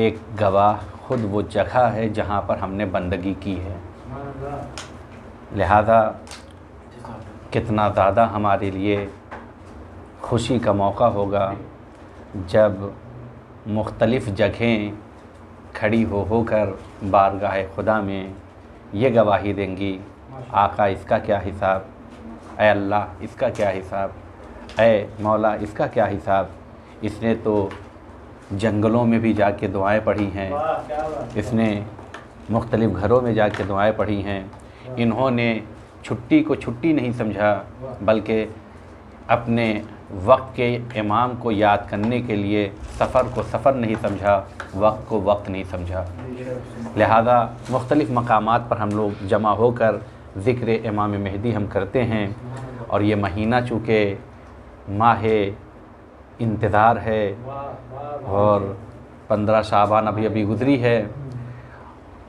ایک گواہ خود وہ جگہ ہے جہاں پر ہم نے بندگی کی ہے. لہذا کتنا زیادہ ہمارے لیے خوشی کا موقع ہوگا جب مختلف جگہیں کھڑی ہو کر بارگاہ خدا میں یہ گواہی دیں گی، آقا اس کا کیا حساب، اے اللہ اس کا کیا حساب، اے مولا اس کا کیا حساب، اس نے تو جنگلوں میں بھی جا کے دعائیں پڑھی ہیں، اس نے مختلف گھروں میں جا کے دعائیں پڑھی ہیں، انہوں نے چھٹی کو چھٹی نہیں سمجھا بلکہ اپنے وقت کے امام کو یاد کرنے کے لیے سفر کو سفر نہیں سمجھا، وقت کو وقت نہیں سمجھا۔ لہذا مختلف مقامات پر ہم لوگ جمع ہو کر ذکر امام مہدی ہم کرتے ہیں، اور یہ مہینہ چونکہ ماہ انتظار ہے اور 15 شعبان ابھی گزری ہے،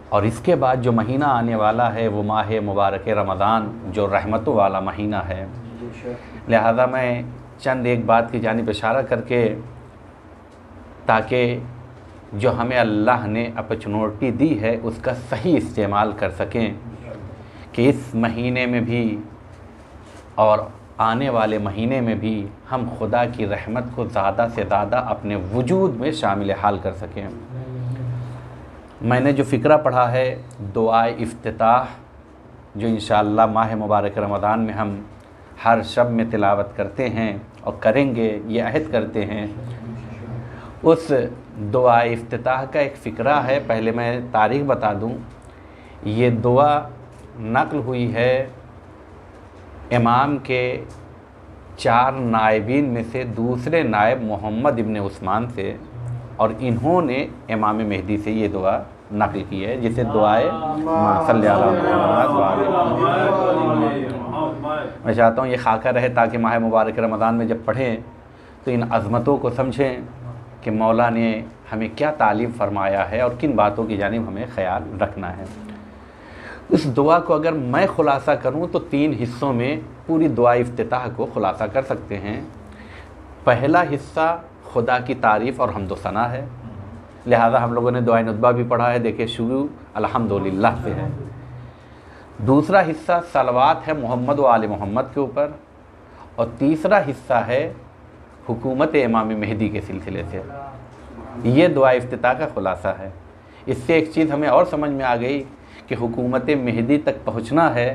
اور اس کے بعد جو مہینہ آنے والا ہے وہ ماہ مبارک رمضان جو رحمتوں والا مہینہ ہے۔ لہذا میں چند ایک بات کی جانب اشارہ کر کے، تاکہ جو ہمیں اللہ نے اپرچونٹی دی ہے اس کا صحیح استعمال کر سکیں، کہ اس مہینے میں بھی اور آنے والے مہینے میں بھی ہم خدا کی رحمت کو زیادہ سے زیادہ اپنے وجود میں شامل حال کر سکیں۔ میں نے جو فقرہ پڑھا ہے دعائے افتتاح، جو انشاءاللہ ماہ مبارک رمضان میں ہم ہر شب میں تلاوت کرتے ہیں اور کریں گے، یہ عہد کرتے ہیں، اس دعائے افتتاح کا ایک فقرہ ہے۔ پہلے میں تاریخ بتا دوں، یہ دعا نقل ہوئی ہے امام کے 4 نائبین میں سے دوسرے نائب محمد ابن عثمان سے، اور انہوں نے امام مہدی سے یہ دعا نقل کی ہے، جسے دعائے صلی اللہ علیہ وسلم۔ میں چاہتا ہوں یہ خاکہ رہے تاکہ ماہ مبارک رمضان میں جب پڑھیں تو ان عظمتوں کو سمجھیں کہ مولا نے ہمیں کیا تعلیم فرمایا ہے اور کن باتوں کی جانب ہمیں خیال رکھنا ہے۔ اس دعا کو اگر میں خلاصہ کروں تو 3 حصوں میں پوری دعا افتتاح کو خلاصہ کر سکتے ہیں۔ پہلا حصہ خدا کی تعریف اور حمد و ثنا ہے، لہذا ہم لوگوں نے دعائے ندبہ بھی پڑھا ہے، دیکھیں شروع الحمدللہ سے ہے۔ دوسرا حصہ صلوات ہے محمد و آل محمد کے اوپر، اور تیسرا حصہ ہے حکومت امام مہدی کے سلسلے سے۔ یہ دعا افتتاح کا خلاصہ ہے۔ اس سے ایک چیز ہمیں اور سمجھ میں آ گئی کہ حکومت مہدی تک پہنچنا ہے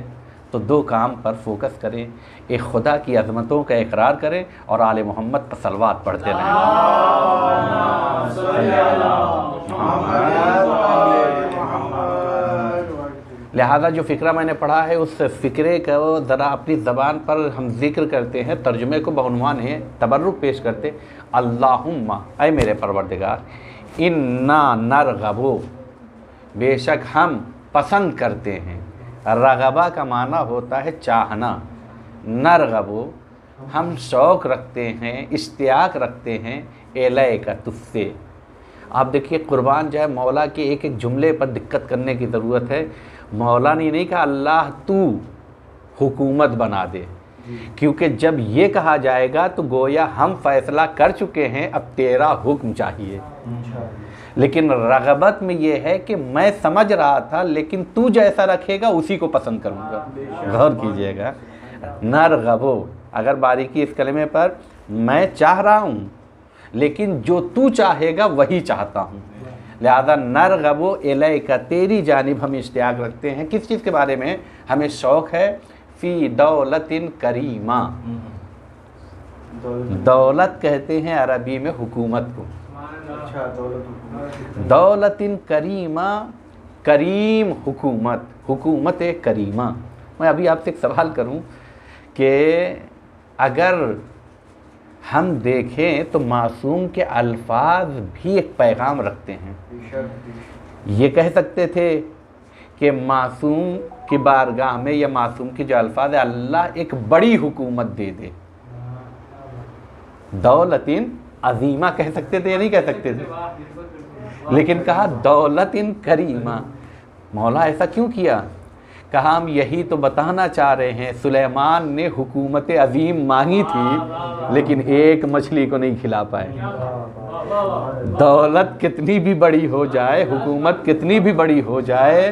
تو 2 کام پر فوکس کریں، ایک خدا کی عظمتوں کا اقرار کریں اور آل محمد پر صلوات پڑھتے رہیں۔ لہذا جو فقرہ میں نے پڑھا ہے اس فقرے کو ذرا اپنی زبان پر ہم ذکر کرتے ہیں، ترجمے کو بعنوان ہے تبرک پیش کرتے، اللہم اے میرے پروردگار، انا نرغبو بے شک ہم پسند کرتے ہیں، رغبہ کا معنی ہوتا ہے چاہنا، نرغبو ہم شوق رکھتے ہیں، اشتیاق رکھتے ہیں، الیک تجھ سے۔ آپ دیکھیے قربان جائے مولا کے ایک ایک جملے پر دقت کرنے کی ضرورت ہے۔ مولا نے نہیں کہا اللہ تو حکومت بنا دے، کیونکہ جب یہ کہا جائے گا تو گویا ہم فیصلہ کر چکے ہیں، اب تیرا حکم چاہیے۔ لیکن رغبت میں یہ ہے کہ میں سمجھ رہا تھا لیکن تو جیسا رکھے گا اسی کو پسند کروں گا۔ غور کیجئے گا، نرغبو، اگر باریکی اس کلمے پر، میں چاہ رہا ہوں لیکن جو تو چاہے گا وہی چاہتا ہوں، لہذا نرغبو الیک، تیری جانب ہم اشتیاق رکھتے ہیں۔ کس چیز کے بارے میں ہمیں شوق ہے؟ فی دولت کریمہ، دولت کہتے ہیں عربی میں حکومت کو، دولت کریمہ، کریم حکومت، حکومت کریمہ۔ میں ابھی آپ سے ایک سوال کروں کہ اگر ہم دیکھیں تو معصوم کے الفاظ بھی ایک پیغام رکھتے ہیں۔ یہ کہہ سکتے تھے کہ معصوم کی بارگاہ میں یا معصوم کی جو الفاظ ہے، اللہ ایک بڑی حکومت دے دے، دولت عظیمہ کہہ سکتے تھے یا نہیں کہہ سکتے تھے، لیکن کہا دولت کریمہ۔ مولا ایسا کیوں کیا؟ کہا ہم یہی تو بتانا چاہ رہے ہیں، سلیمان نے حکومت عظیم مانگی تھی لیکن ایک مچھلی کو نہیں کھلا پائے۔ دولت کتنی بھی بڑی ہو جائے، حکومت کتنی بھی بڑی ہو جائے،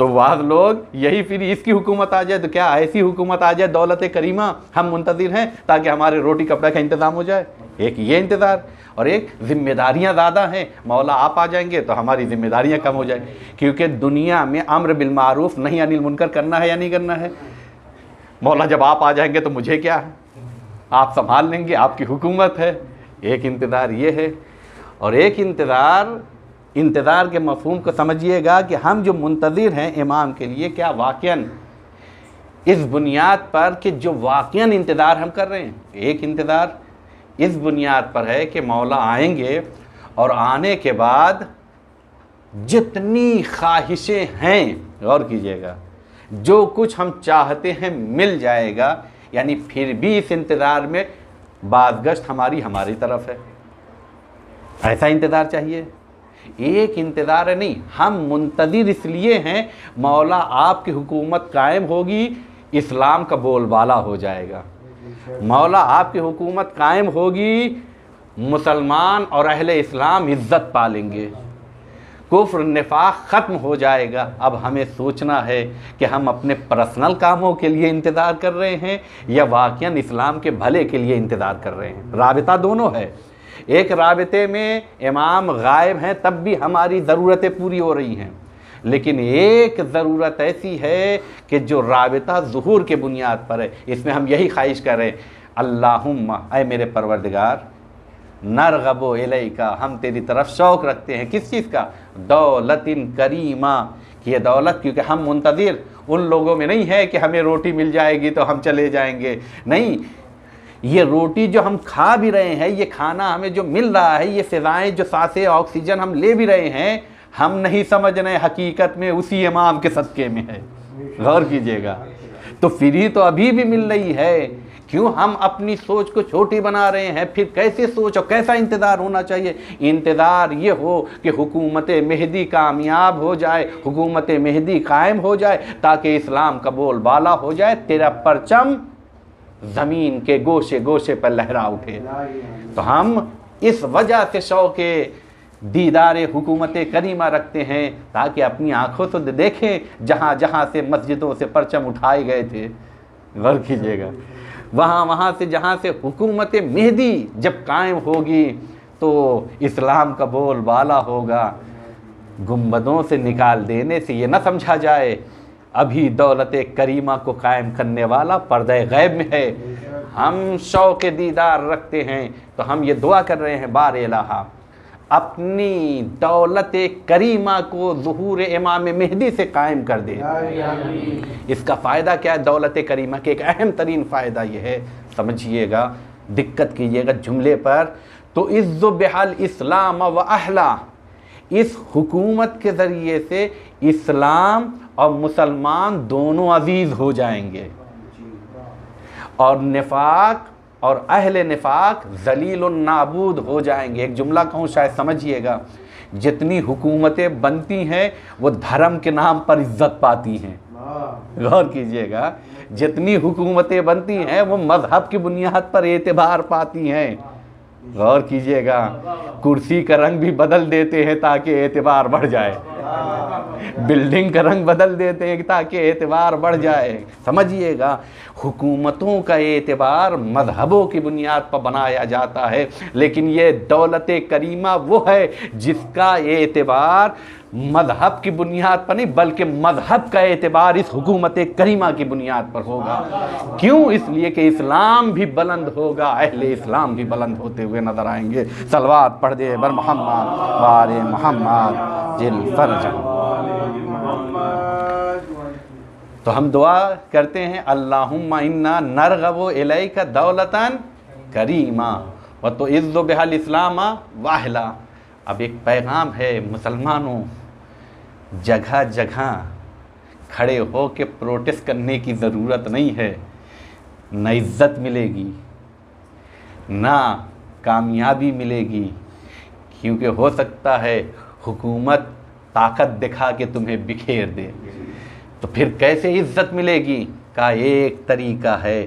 تو بعض لوگ یہی پھر اس کی حکومت آ جائے تو کیا ایسی حکومت آ جائے دولت کریمہ ہم منتظر ہیں تاکہ ہمارے روٹی کپڑے کا انتظام ہو جائے. ایک یہ انتظار اور ایک ذمہ داریاں زیادہ ہیں. مولا آپ آ جائیں گے تو ہماری ذمہ داریاں کم ہو جائیں, کیونکہ دنیا میں امر بالمعروف نہیں انل منکر کرنا ہے یا نہیں کرنا ہے. مولا جب آپ آ جائیں گے تو مجھے کیا ہے, آپ سنبھال لیں گے, آپ کی حکومت ہے. ایک انتظار یہ ہے. اور ایک انتظار کے مفہوم کو سمجھیے گا کہ ہم جو منتظر ہیں امام کے لیے, کیا واقعاً اس بنیاد پر کہ جو واقعاً انتظار ہم کر رہے ہیں, ایک انتظار اس بنیاد پر ہے کہ مولا آئیں گے اور آنے کے بعد جتنی خواہشیں ہیں, غور کیجیے گا, جو کچھ ہم چاہتے ہیں مل جائے گا. یعنی پھر بھی اس انتظار میں بازگشت ہماری طرف ہے. ایسا انتظار چاہیے. ایک انتظار ہے نہیں, ہم منتظر اس لیے ہیں مولا آپ کی حکومت قائم ہوگی, اسلام کا بول بالا ہو جائے گا. مولا آپ کی حکومت قائم ہوگی, مسلمان اور اہل اسلام عزت پالیں گے, کفر نفاق ختم ہو جائے گا. اب ہمیں سوچنا ہے کہ ہم اپنے پرسنل کاموں کے لیے انتظار کر رہے ہیں یا واقعاً اسلام کے بھلے کے لیے انتظار کر رہے ہیں. رابطہ دونوں ہے. ایک رابطے میں امام غائب ہیں تب بھی ہماری ضرورتیں پوری ہو رہی ہیں, لیکن ایک ضرورت ایسی ہے کہ جو رابطہ ظہور کے بنیاد پر ہے. اس میں ہم یہی خواہش کر رہے ہیں, اللہم اے میرے پروردگار, نرغب الیکا, ہم تیری طرف شوق رکھتے ہیں. کس چیز کا؟ دولت کریمہ, کہ یہ دولت, کیونکہ ہم منتظر ان لوگوں میں نہیں ہے کہ ہمیں روٹی مل جائے گی تو ہم چلے جائیں گے. نہیں, یہ روٹی جو ہم کھا بھی رہے ہیں, یہ کھانا ہمیں جو مل رہا ہے, یہ فضائیں جو سانسیں آکسیجن ہم لے بھی رہے ہیں, ہم نہیں سمجھ رہے حقیقت میں اسی امام کے صدقے میں ہے. غور کیجئے گا. تو فری تو ابھی بھی مل رہی ہے. کیوں ہم اپنی سوچ کو چھوٹی بنا رہے ہیں؟ پھر کیسے سوچ اور کیسا انتظار ہونا چاہیے؟ انتظار یہ ہو کہ حکومت مہدی کامیاب ہو جائے, حکومت مہدی قائم ہو جائے, تاکہ اسلام کا بول بالا ہو جائے, تیرا پرچم زمین کے گوشے گوشے پر لہرا اٹھے. تو ہم اس وجہ سے شوق دیدار حکومت کریمہ رکھتے ہیں تاکہ اپنی آنکھوں سے دیکھیں جہاں جہاں سے مسجدوں سے پرچم اٹھائے گئے تھے. غور کیجئے گا, وہاں سے جہاں سے حکومت مہدی جب قائم ہوگی تو اسلام کا بول بالا ہوگا. گنبدوں سے نکال دینے سے یہ نہ سمجھا جائے ابھی دولت کریمہ کو قائم کرنے والا پردہ غیب میں ہے. ہم شوق دیدار رکھتے ہیں تو ہم یہ دعا کر رہے ہیں, بار الہ اپنی دولت کریمہ کو ظہور امام مہدی سے قائم کر دے. اس کا فائدہ کیا ہے؟ دولت کریمہ کے ایک اہم ترین فائدہ یہ ہے, سمجھیے گا, دقت کیجئے گا جملے پر. تو عز بحل اسلام و اہلا, اس حکومت کے ذریعے سے اسلام اور مسلمان دونوں عزیز ہو جائیں گے, اور نفاق اور اہل نفاق ذلیل و نابود ہو جائیں گے. ایک جملہ کہوں شاید سمجھیے گا, جتنی حکومتیں بنتی ہیں وہ دھرم کے نام پر عزت پاتی ہیں. غور کیجئے گا, جتنی حکومتیں بنتی ہیں وہ مذہب کی بنیاد پر اعتبار پاتی ہیں. غور کیجئے گا, کرسی کا رنگ بھی بدل دیتے ہیں تاکہ اعتبار بڑھ جائے, بلڈنگ کا رنگ بدل دیتے ہیں تاکہ اعتبار بڑھ جائے. سمجھیے گا, حکومتوں کا اعتبار مذہبوں کی بنیاد پر بنایا جاتا ہے, لیکن یہ دولت کریمہ وہ ہے جس کا اعتبار مذہب کی بنیاد پر نہیں بلکہ مذہب کا اعتبار اس حکومت کریمہ کی بنیاد پر ہوگا. کیوں؟ اس لیے کہ اسلام بھی بلند ہوگا, اہل اسلام بھی بلند ہوتے ہوئے نظر آئیں گے. صلوات پڑھ دے بر محمد وآل محمد جل فرج. تو ہم دعا کرتے ہیں, اللہم انا نرغب الیک دولتا کریمہ وتعز بها الاسلام واہلا. اب ایک پیغام ہے مسلمانوں, جگہ جگہ کھڑے ہو کے پروٹیسٹ کرنے کی ضرورت نہیں ہے. نہ عزت ملے گی نہ کامیابی ملے گی, کیونکہ ہو سکتا ہے حکومت طاقت دکھا کے تمہیں بکھیر دے. تو پھر کیسے عزت ملے گی؟ کا ایک طریقہ ہے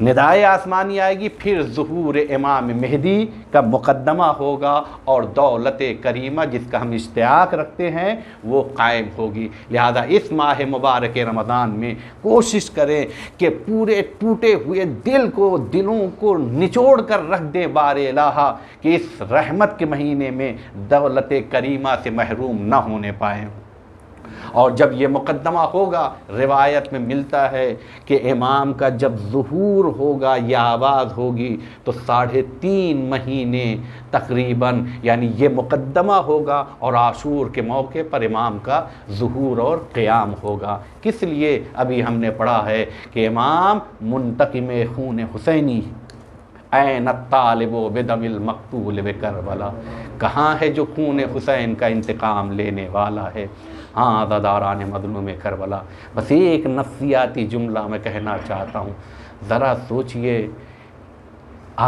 ندائے آسمانی آئے گی، پھر ظہور امام مہدی کا مقدمہ ہوگا اور دولت کریمہ جس کا ہم اشتیاق رکھتے ہیں وہ قائم ہوگی۔ لہذا اس ماہ مبارک رمضان میں کوشش کریں کہ پورے ٹوٹے ہوئے دلوں کو نچوڑ کر رکھ دیں بار الہ، کہ اس رحمت کے مہینے میں دولت کریمہ سے محروم نہ ہونے پائیں۔ اور جب یہ مقدمہ ہوگا، روایت میں ملتا ہے کہ امام کا جب ظہور ہوگا، یہ آواز ہوگی تو 3.5 مہینے تقریباً یعنی یہ مقدمہ ہوگا، اور عاشور کے موقع پر امام کا ظہور اور قیام ہوگا۔ کس لیے؟ ابھی ہم نے پڑھا ہے کہ امام منتقم خون حسینی، این الطالب بدم المقتول بکربلا، کہاں ہے جو خون حسین کا انتقام لینے والا ہے؟ ہاں عزاداران مظلوم کربلا۔ بس ایک نفسیاتی جملہ میں کہنا چاہتا ہوں، ذرا سوچئے،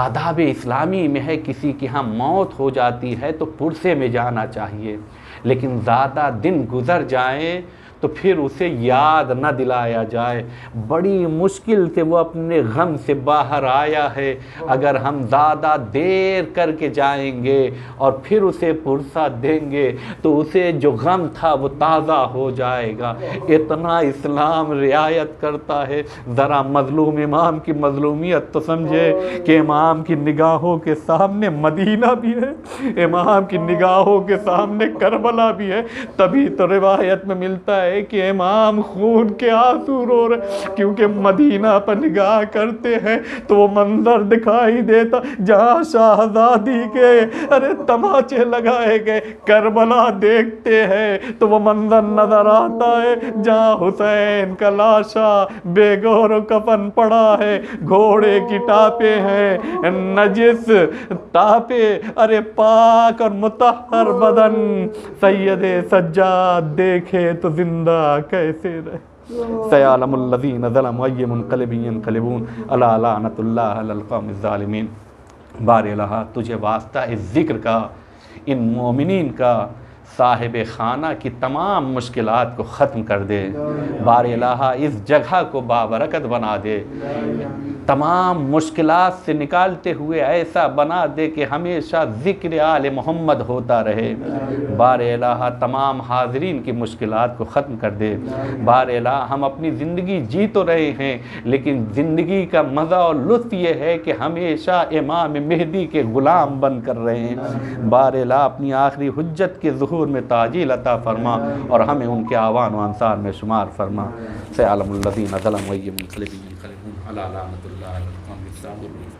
آداب اسلامی میں ہے کسی کی ہاں موت ہو جاتی ہے تو پرسے میں جانا چاہیے، لیکن زیادہ دن گزر جائیں تو پھر اسے یاد نہ دلایا جائے۔ بڑی مشکل سے وہ اپنے غم سے باہر آیا ہے، اگر ہم زیادہ دیر کر کے جائیں گے اور پھر اسے پرسہ دیں گے تو اسے جو غم تھا وہ تازہ ہو جائے گا۔ اتنا اسلام رعایت کرتا ہے، ذرا مظلوم امام کی مظلومیت تو سمجھے کہ امام کی نگاہوں کے سامنے مدینہ بھی ہے، امام کی نگاہوں کے سامنے کربلا بھی ہے۔ تبھی تو روایت میں ملتا ہے کہ امام خون کے آنسو رو رہے، کیونکہ مدینہ پر نگاہ کرتے ہیں تو وہ منظر دکھائی دیتا جہاں شہزادی کے تماچے لگائے گئے، کربلا دیکھتے ہیں تو وہ منظر نظر آتا ہے جہاں حسین کا لاشا بے گور و کفن پڑا ہے، گھوڑے کی ٹاپے ہیں، نجس ٹاپے، پاک اور مطہر بدن سید سجاد دیکھے تو زندہ کیسے رہے۔ سیعلم الذین ظلموا ای منقلب ینقلبون الا لعنۃ اللہ علی القوم الظالمین۔ بار الہ تجھے واسطہ اس ذکر کا، ان مومنین کا، صاحب خانہ کی تمام مشکلات کو ختم کر دے، بار الہ اس جگہ کو بابرکت بنا دے، تمام مشکلات سے نکالتے ہوئے ایسا بنا دے کہ ہمیشہ ذکر آل محمد ہوتا رہے۔ بار الہ تمام حاضرین کی مشکلات کو ختم کر دے۔ بار الہ ہم اپنی زندگی جی تو رہے ہیں، لیکن زندگی کا مزہ اور لطف یہ ہے کہ ہمیشہ امام مہدی کے غلام بن کر رہے ہیں۔ بار الہ اپنی آخری حجت کے ظہور میں تعجیل عطا فرما اور ہمیں ان کے اعوان و انصار میں شمار فرما۔ سیعلم الذین ظلموا ای منقلب ینقلبون الا لعنۃ اللہ علی القوم الظالمین۔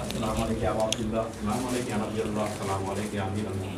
السلام علیکم یا عبد اللہ، السلام علیکم یا نبی اللہ، السلام علیکم یا امیر المومنین،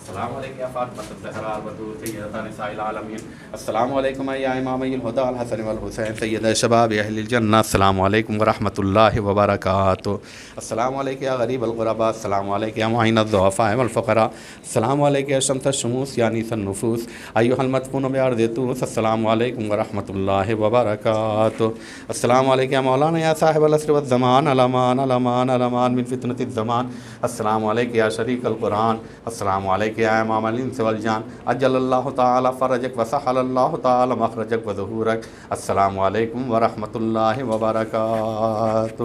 السلام علیکم یا فاطمۃ الزہراء البتول سیدۃ نساء العالمین، السلام علیکم یا امامی الہدی الحسن والحسین سید شباب اہل الجنہ، السلام علیکم ورحمۃ اللہ وبرکاتہ، السلام علیکم یا غریب الغرباء، السلام علیکم یا معین الضعفاء والفقراء، السلام علیکم یا شمس الشموس یا انیس النفوس، ایھا المدفون بارض طوس، السلام علیکم ورحمۃ اللہ وبرکاتہ، السلام علیکم یا مولانا یا صاحب العصر والزمان، الامان الامان الامان من فتنۃ الزمان، السلام علیکم یا شریک القرآن، السلام علیکم یا امام الانس والجان، اجل اللہ تعالی فرجک وسہل اللہ تعالی مخرجک وظہورک، السلام علیکم ورحمۃ اللہ وبرکاتہ۔